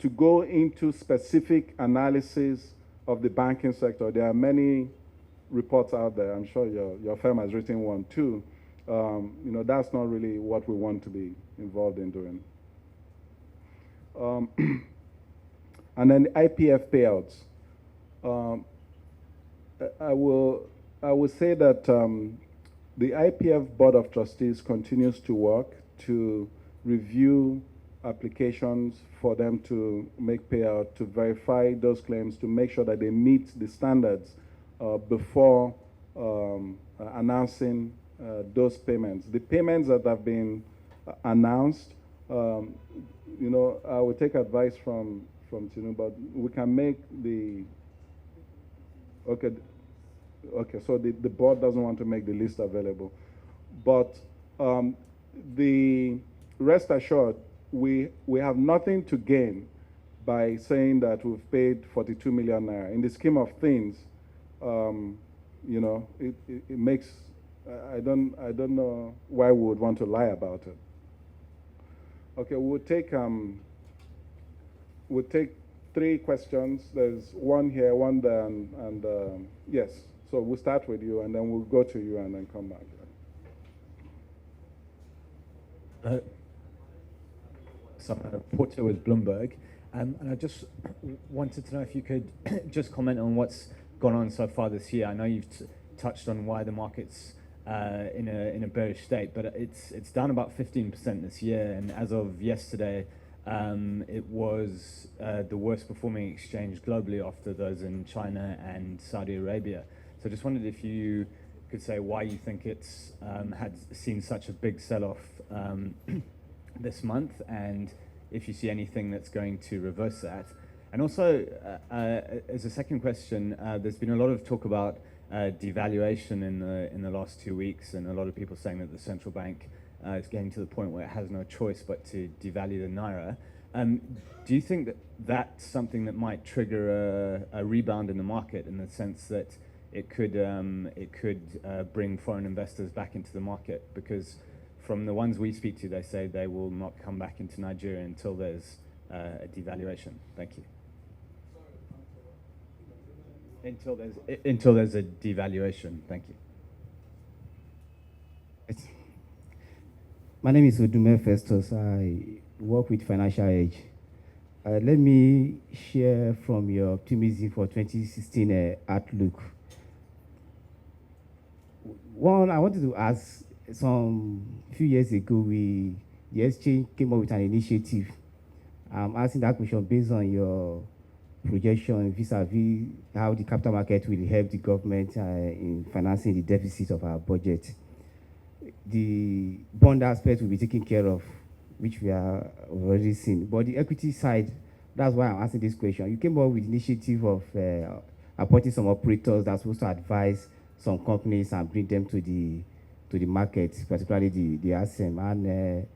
to go into specific analysis of the banking sector, there are many reports out there. I'm sure your firm has written one too. You know, that's not really what we want to be involved in doing. And then the IPF payouts. I will say that the IPF Board of Trustees continues to work to review applications for them to make payout, to verify those claims, to make sure that they meet the standards before announcing those payments. The payments that have been announced, you know, I will take advice from Tinu, but we can make the, okay, so the board doesn't want to make the list available. But the rest assured, we have nothing to gain by saying that we've paid 42 million naira. In the scheme of things, you know, it makes, I don't know why we would want to lie about it. Okay, we'll take 3 questions. There's one here, one there, and yes. So we'll start with you, and then we'll go to you, and then come back. Porter with Bloomberg, and I just wanted to know if you could just comment on what's gone on so far this year. I know you've touched on why the market's in a bearish state, but it's down about 15% this year, and as of yesterday, it was the worst performing exchange globally after those in China and Saudi Arabia. So I just wondered if you could say why you think it's had seen such a big sell-off this month, and if you see anything that's going to reverse that. And also, as a second question, there's been a lot of talk about devaluation in the last 2 weeks, and a lot of people saying that the central bank is getting to the point where it has no choice but to devalue the naira. Do you think that that's something that might trigger a rebound in the market, in the sense that it could bring foreign investors back into the market? Because from the ones we speak to, they say they will not come back into Nigeria until there's a devaluation. Thank you. Until there's a devaluation. Thank you. My name is Odume Festus. I work with Financial Edge. Let me share from your optimism for 2016 outlook. One, I wanted to ask, some few years ago, the exchange came up with an initiative. I'm asking that question based on your projection vis-a-vis how the capital market will help the government in financing the deficit of our budget. The bond aspect will be taken care of, which we are already seen. But the equity side, that's why I'm asking this question. You came up with the initiative of appointing some operators that's supposed to advise some companies and bring them to the market, particularly the ASEM. And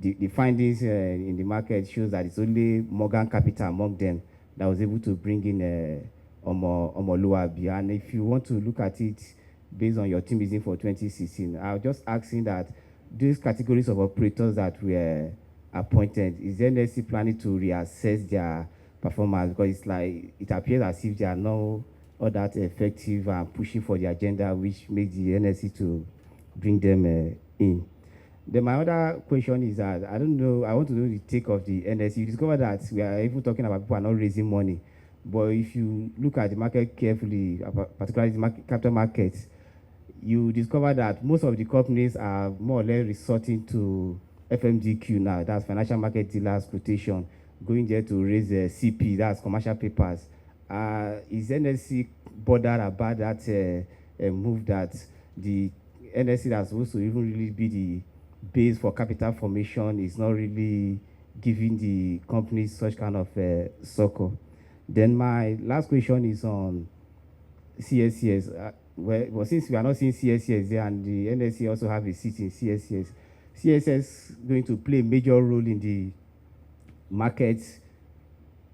the findings in the market shows that it's only Morgan Capital among them that was able to bring in Omoluabi. And if you want to look at it based on your optimism for 2016, I was just asking that these categories of operators that were appointed, is the NSE planning to reassess their performance? Because it's like, it appears as if they are not all that effective and pushing for the agenda, which makes the NSE to bring them in. Then my other question is that, I don't know, I want to know the take of the NSE. You discover that we are even talking about people are not raising money. But if you look at the market carefully, particularly the capital markets, you discover that most of the companies are more or less resorting to FMDQ now, that's financial market dealers quotation, going there to raise CP, that's commercial papers. Is NSE bothered about that move that the NSE that's supposed to even really be the base for capital formation is not really giving the companies such kind of succor? Then my last question is on CSCS. Well, since we are not seeing CSCS there, and the NSE also have a seat in CSCS, CSS going to play a major role in the markets,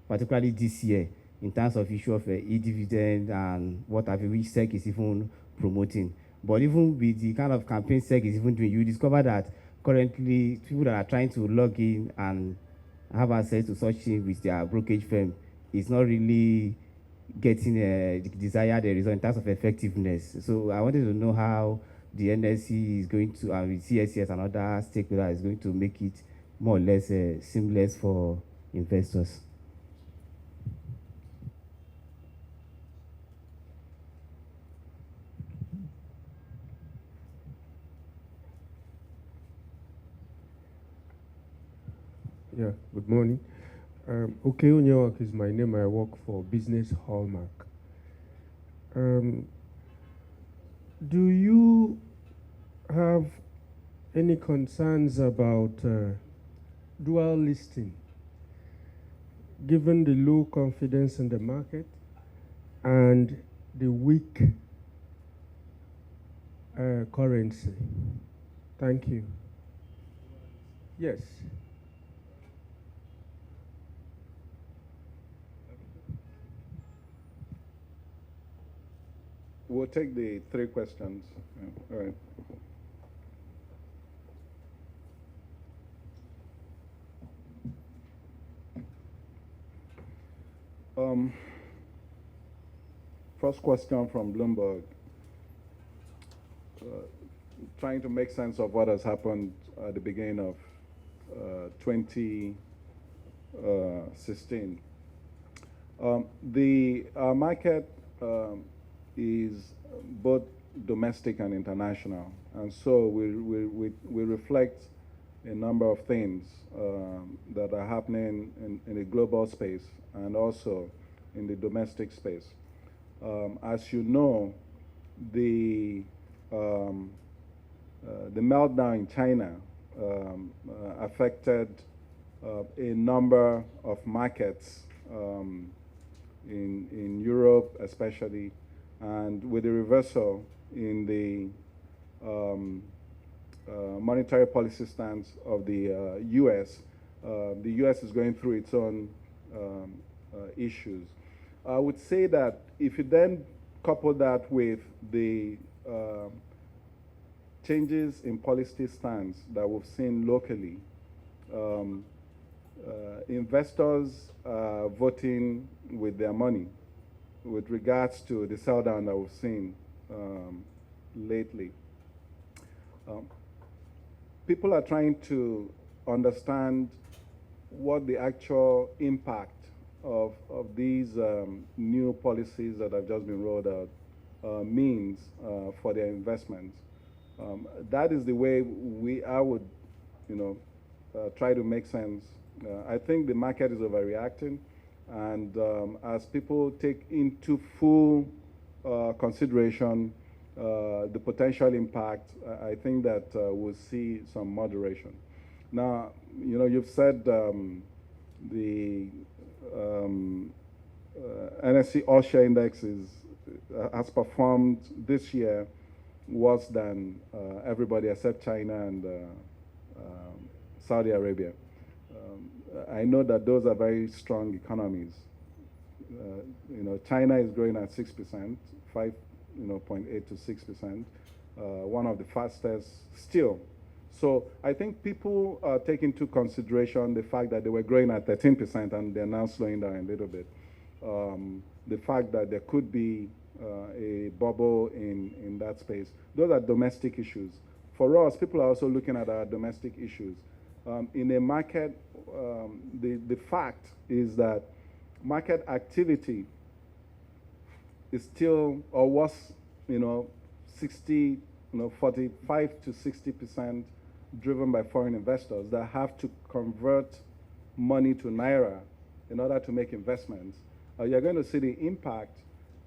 particularly this year, in terms of issue of e-dividend and what have you, which SEC is even promoting. But even with the kind of campaign SEC is even doing, you discover that currently people that are trying to log in and have access to such things with their brokerage firm is not really getting the desired result in terms of effectiveness. So I wanted to know how the NSE is going to, with CSCS and other stakeholders, is going to make it more or less seamless for investors. Yeah, good morning. Okay, Onyema is my name. I work for Business Hallmark. Do you have any concerns about dual listing, given the low confidence in the market and the weak currency? Thank you. Yes. We'll take the three questions. Yeah, all right. First question from Bloomberg. Trying to make sense of what has happened at the beginning of 2016. The market is both domestic and international, and so we reflect a number of things that are happening in the global space and also in the domestic space. As you know, the meltdown in China affected a number of markets in Europe especially, and with the reversal in the monetary policy stance of the U.S. The U.S. is going through its own issues. I would say that if you then couple that with the changes in policy stance that we've seen locally, investors are voting with their money with regards to the sell down that we've seen lately. People are trying to understand what the actual impact of these new policies that have just been rolled out means for their investments. That is the way I would, try to make sense. I think the market is overreacting, and as people take into full consideration the potential impact, I think that we'll see some moderation. Now, you've said the NSE All-Share Index has performed this year worse than everybody except China and Saudi Arabia. I know that those are very strong economies. China is growing at 6%, 5.8 to 6%, one of the fastest still. So I think people take into consideration the fact that they were growing at 13% and they're now slowing down a little bit. The fact that there could be a bubble in that space. Those are domestic issues. For us, people are also looking at our domestic issues. In a market, the fact is that market activity is still, or was, 45 to 60% driven by foreign investors that have to convert money to Naira in order to make investments. You're going to see the impact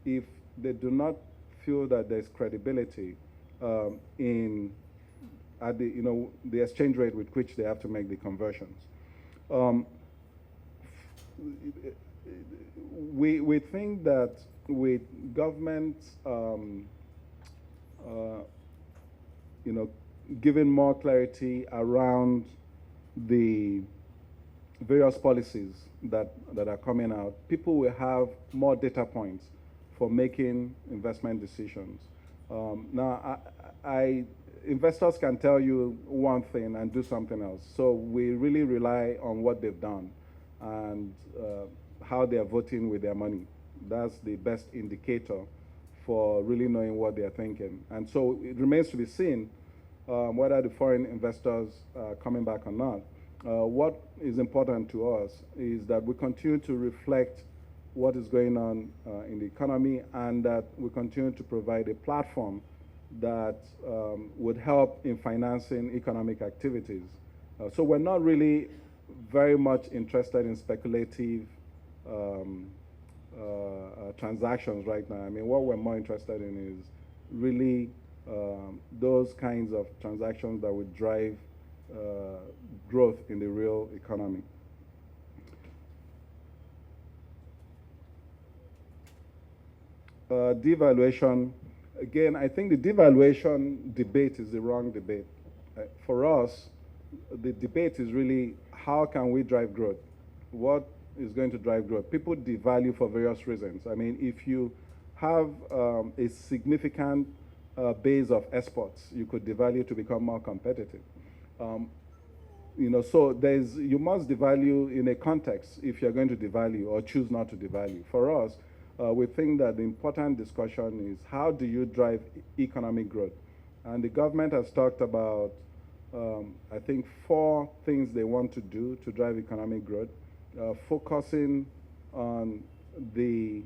if they do not feel that there's credibility at the exchange rate with which they have to make the conversions. We think that with government, giving more clarity around the various policies that are coming out, people will have more data points for making investment decisions. Now, investors can tell you one thing and do something else. So we really rely on what they've done and how they are voting with their money. That's the best indicator for really knowing what they are thinking. And so it remains to be seen whether the foreign investors are coming back or not. What is important to us is that we continue to reflect what is going on in the economy, and that we continue to provide a platform that would help in financing economic activities. So we're not really very much interested in speculative transactions right now. I mean, what we're more interested in is really those kinds of transactions that would drive growth in the real economy. Devaluation. Again, I think the devaluation debate is the wrong debate. For us, the debate is really how can we drive growth? What is going to drive growth? People devalue for various reasons. I mean, if you have a significant base of exports, you could devalue to become more competitive. So you must devalue in a context if you're going to devalue or choose not to devalue. For us, we think that the important discussion is how do you drive economic growth? And the government has talked about, I think, 4 things they want to do to drive economic growth, focusing on the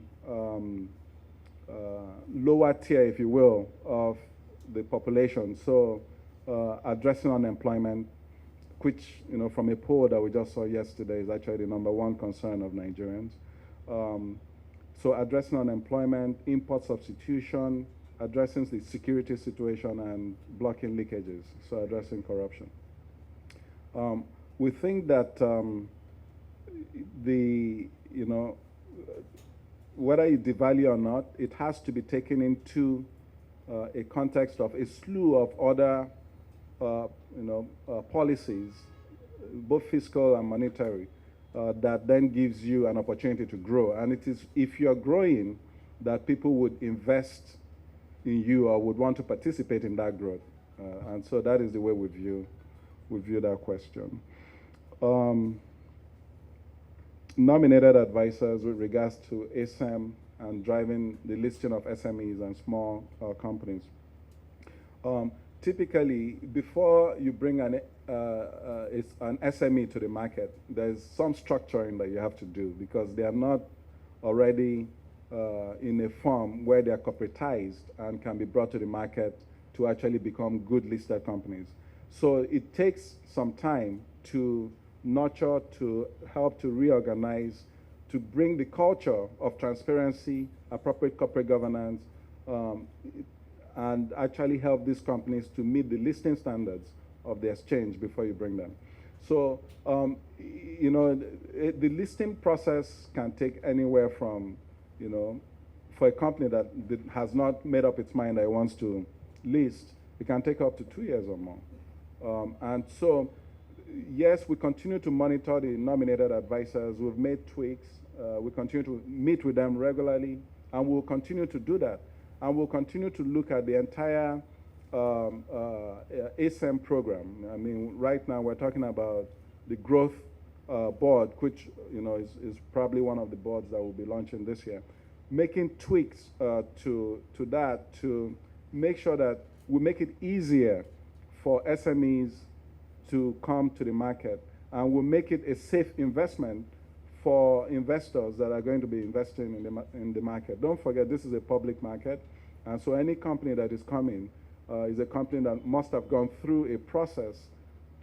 lower tier, if you will, of the population. So addressing unemployment, which, from a poll that we just saw yesterday, is actually the #1 concern of Nigerians. So addressing unemployment, import substitution, addressing the security situation, and blocking leakages, so addressing corruption. We think that you know, whether you devalue or not, it has to be taken into a context of a slew of other, policies, both fiscal and monetary, that then gives you an opportunity to grow. And it is if you're growing that people would invest in you or would want to participate in that growth. And so that is the way we view that question. Nominated advisors with regards to ASM and driving the listing of SMEs and small companies. Typically, before you bring an SME to the market, there's some structuring that you have to do because they are not already in a form where they are corporatized and can be brought to the market to actually become good listed companies. So it takes some time to nurture, to help to reorganize, to bring the culture of transparency, appropriate corporate governance, and actually help these companies to meet the listing standards of the exchange before you bring them. So, the listing process can take anywhere from, for a company that has not made up its mind that it wants to list, it can take up to 2 years or more. And so, yes, we continue to monitor the nominated advisors. We've made tweaks. We continue to meet with them regularly, and we'll continue to do that. And we'll continue to look at the entire ASM program. I mean, right now we're talking about the growth board, which is probably one of the boards that we'll be launching this year. Making tweaks to that to make sure that we make it easier for SMEs to come to the market, and we'll make it a safe investment for investors that are going to be investing in the market. Don't forget, this is a public market, and so any company that is coming is a company that must have gone through a process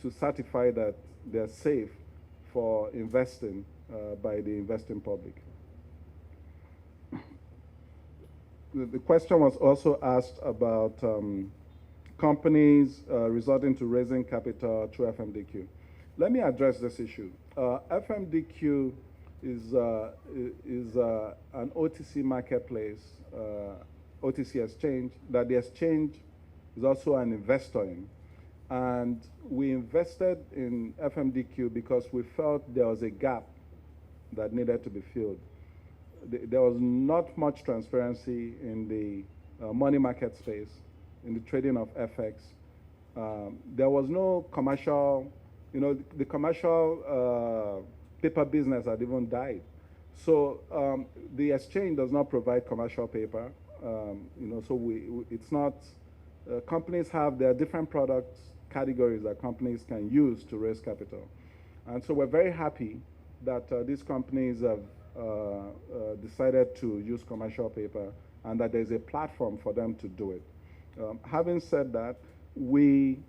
to certify that they're safe for investing by the investing public. The question was also asked about companies resorting to raising capital through FMDQ. Let me address this issue. FMDQ is an OTC marketplace, OTC exchange, that the exchange is also an investor in. And we invested in FMDQ because we felt there was a gap that needed to be filled. There was not much transparency in the money market space, in the trading of FX. There was no commercial, the commercial paper business had even died. So the exchange does not provide commercial paper. So it's not, companies there are different product categories that companies can use to raise capital. And so we're very happy that these companies have decided to use commercial paper and that there's a platform for them to do it. Having said that, we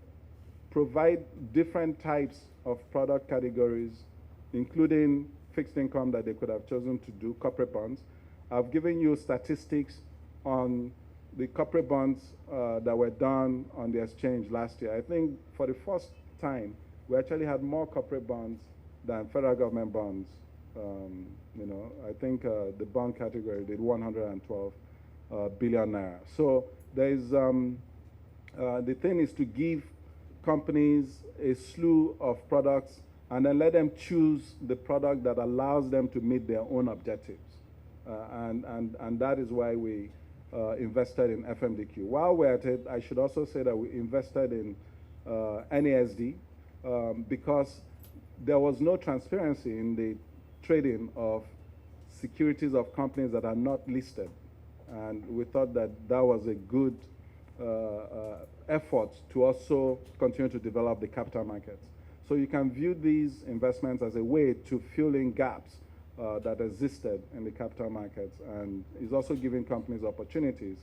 provide different types of product categories, including fixed income that they could have chosen to do, corporate bonds. I've given you statistics on the corporate bonds that were done on the exchange last year. I think for the first time, we actually had more corporate bonds than federal government bonds. I think the bond category did 112 billion naira. So there's the thing is to give companies a slew of products and then let them choose the product that allows them to meet their own objectives. And that is why we invested in FMDQ. While we're at it, I should also say that we invested in NASD because there was no transparency in the trading of securities of companies that are not listed. And we thought that that was a good effort to also continue to develop the capital markets. So you can view these investments as a way to fill in gaps that existed in the capital markets, and is also giving companies opportunities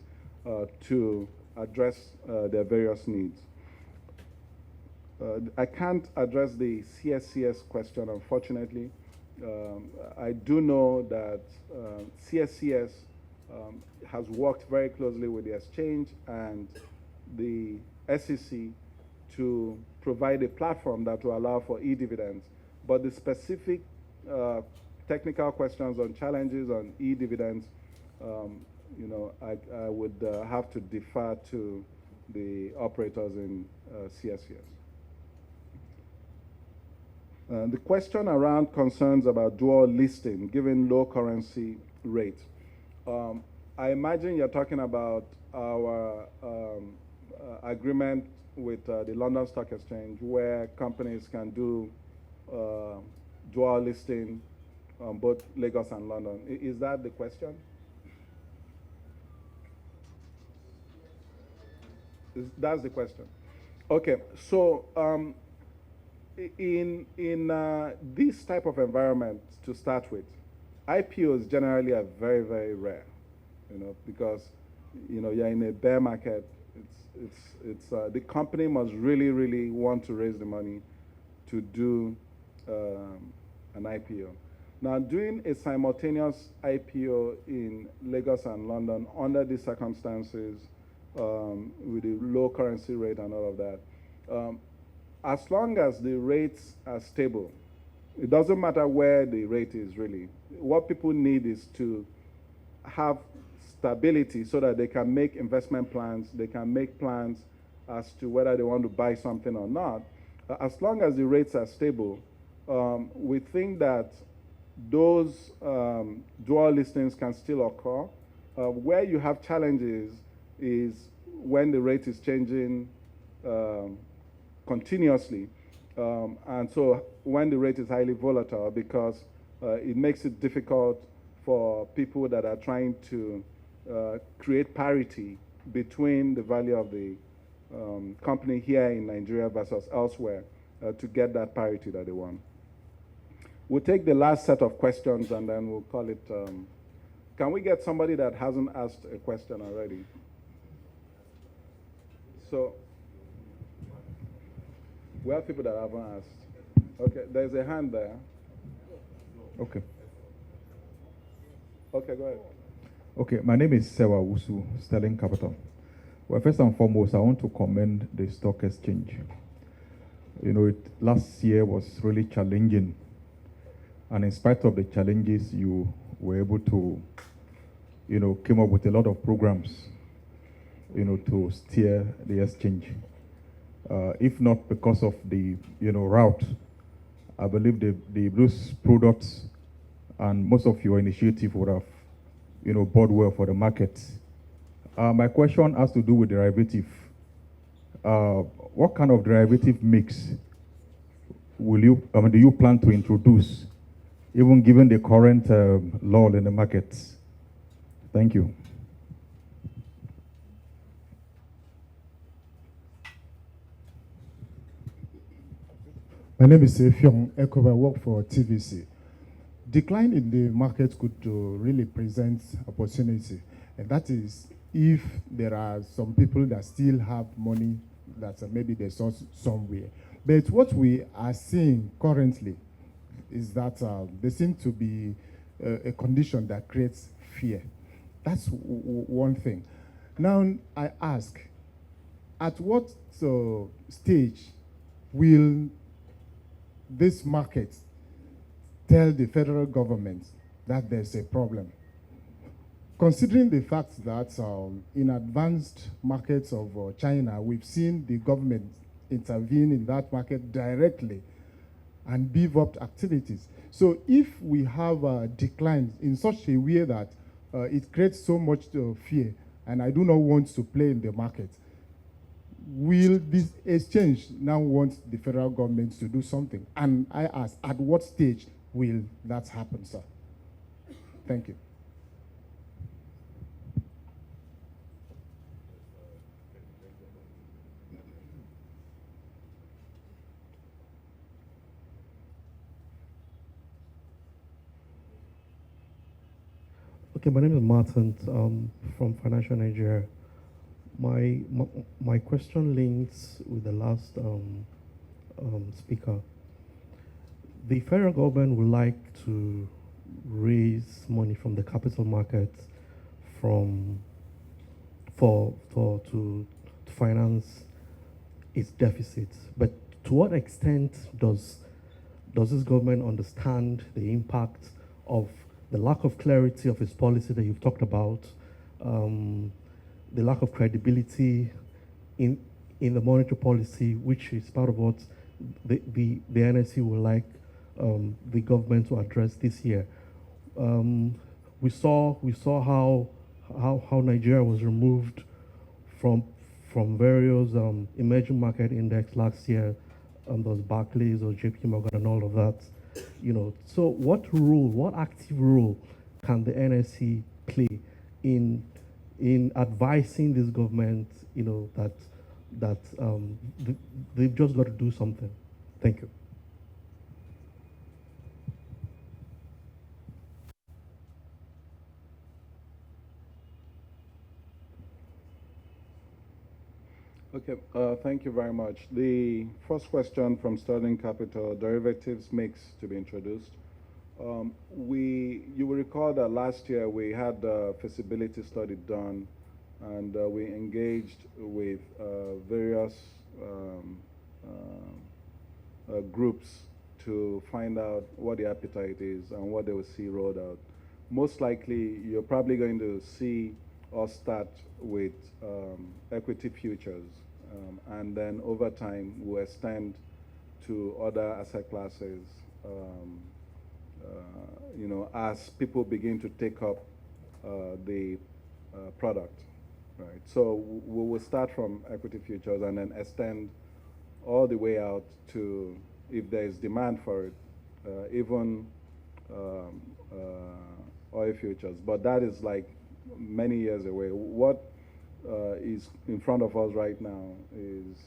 to address their various needs. I can't address the CSCS question, unfortunately. I do know that CSCS has worked very closely with the exchange and the SEC to provide a platform that will allow for e-dividends. But the specific technical questions on challenges on e-dividends, I would have to defer to the operators in CSCS. The question around concerns about dual listing given low currency rate. I imagine you're talking about our agreement with the London Stock Exchange, where companies can do dual listing on both Lagos and London. Is that the question? That's the question. Okay, so in this type of environment, to start with, IPOs generally are very, very rare, because you're in a bear market. The company must really, really want to raise the money to do an IPO. Now, doing a simultaneous IPO in Lagos and London under these circumstances, with the low currency rate and all of that, as long as the rates are stable, it doesn't matter where the rate is really. What people need is to have stability so that they can make investment plans, they can make plans as to whether they want to buy something or not. As long as the rates are stable, we think that those dual listings can still occur. Where you have challenges is when the rate is changing continuously. And so when the rate is highly volatile, because it makes it difficult for people that are trying to create parity between the value of the company here in Nigeria versus elsewhere to get that parity that they want. We'll take the last set of questions and then we'll call it. Can we get somebody that hasn't asked a question already? So we have people that haven't asked. Okay, there's a hand there. Okay. Okay, go ahead. Okay, my name is Sewa Wusu, Sterling Capital. Well, first and foremost, I want to commend the stock exchange. Last year was really challenging. And in spite of the challenges, you were able to, came up with a lot of programs, to steer the exchange. If not because of the, route, I believe those products and most of your initiative would have, bode well for the market. My question has to do with derivative. What kind of derivative mix do you plan to introduce, even given the current lull in the markets? Thank you. My name is Effiong Ekoba. I work for TVC. Decline in the market could really present opportunity, and that is if there are some people that still have money that maybe they source somewhere. But what we are seeing currently is that there seems to be a condition that creates fear. That's one thing. Now I ask, at what stage will this market tell the federal government that there's a problem? Considering the fact that in advanced markets of China, we've seen the government intervene in that market directly and beef up activities. So if we have a decline in such a way that it creates so much fear, and I do not want to play in the market, will this exchange now want the federal government to do something? And I ask, at what stage will that happen, sir? Thank you. Okay, my name is Martin from Financial Nigeria. My question links with the last speaker. The federal government would like to raise money from the capital market to finance its deficits. But to what extent does this government understand the impact of the lack of clarity of his policy that you've talked about, the lack of credibility in the monetary policy, which is part of what the NSE would like the government to address this year. We saw how Nigeria was removed from various emerging market index last year. Those Barclays or JP Morgan and all of that. So what active role can the NSE play in advising this government, that they've just got to do something? Thank you. Okay, thank you very much. The first question from Sterling Capital, derivatives mix to be introduced. You will recall that last year we had a feasibility study done, and we engaged with various groups to find out what the appetite is and what they will see rolled out. Most likely, you're probably going to see us start with equity futures, and then over time we'll extend to other asset classes, as people begin to take up the product, right? So we will start from equity futures and then extend all the way out to, if there is demand for it, even oil futures. But that is like many years away. What is in front of us right now is,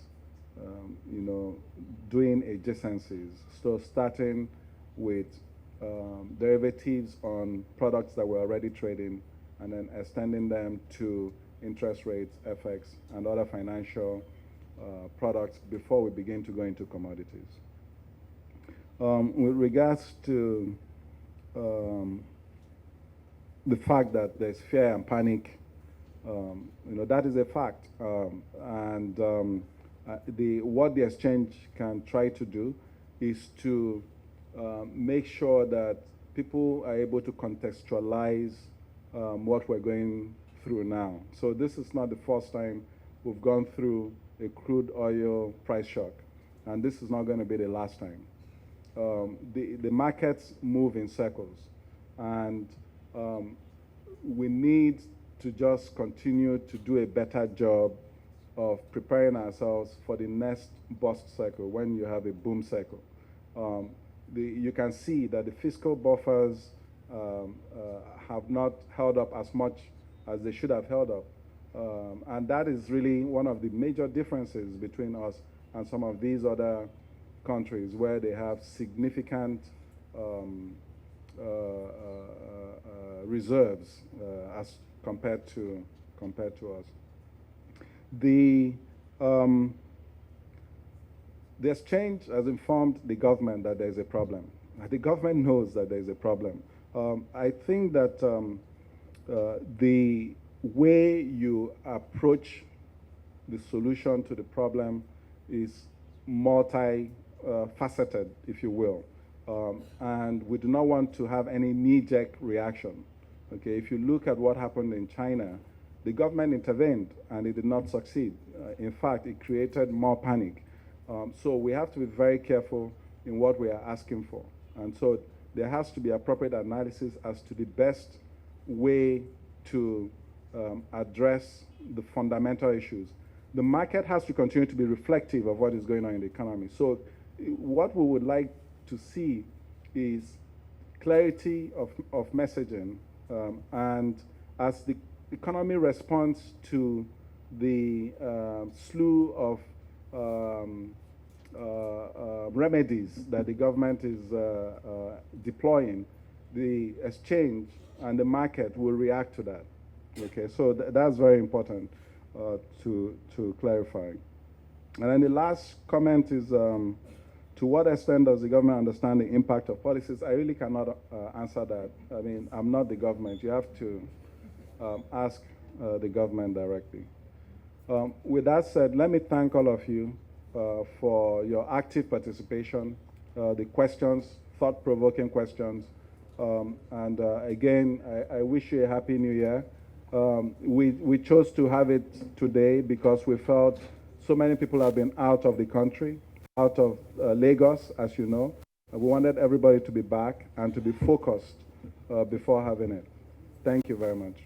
doing adjacencies. So starting with derivatives on products that we're already trading, and then extending them to interest rates, FX, and other financial products before we begin to go into commodities. With regards to the fact that there's fear and panic, that is a fact. What the exchange can try to do is to make sure that people are able to contextualize what we're going through now. So this is not the first time we've gone through a crude oil price shock, and this is not going to be the last time. The markets move in circles, and we need to just continue to do a better job of preparing ourselves for the next bust cycle when you have a boom cycle. You can see that the fiscal buffers have not held up as much as they should have held up. And that is really one of the major differences between us and some of these other countries where they have significant reserves as compared to us. The exchange has informed the government that there is a problem. The government knows that there is a problem. I think that the way you approach the solution to the problem is multi-faceted, if you will. And we do not want to have any knee-jerk reaction. Okay, if you look at what happened in China, the government intervened and it did not succeed. In fact, it created more panic. So we have to be very careful in what we are asking for. And so there has to be appropriate analysis as to the best way to address the fundamental issues. The market has to continue to be reflective of what is going on in the economy. So what we would like to see is clarity of messaging, and as the economy responds to the slew of remedies that the government is deploying, the exchange and the market will react to that. Okay, so that's very important to clarify. And then the last comment is, to what extent does the government understand the impact of policies? I really cannot answer that. I mean, I'm not the government. You have to ask the government directly. With that said, let me thank all of you for your active participation, the questions, thought-provoking questions. Again, I wish you a happy new year. We chose to have it today because we felt so many people have been out of the country, out of Lagos, as you know. We wanted everybody to be back and to be focused before having it. Thank you very much.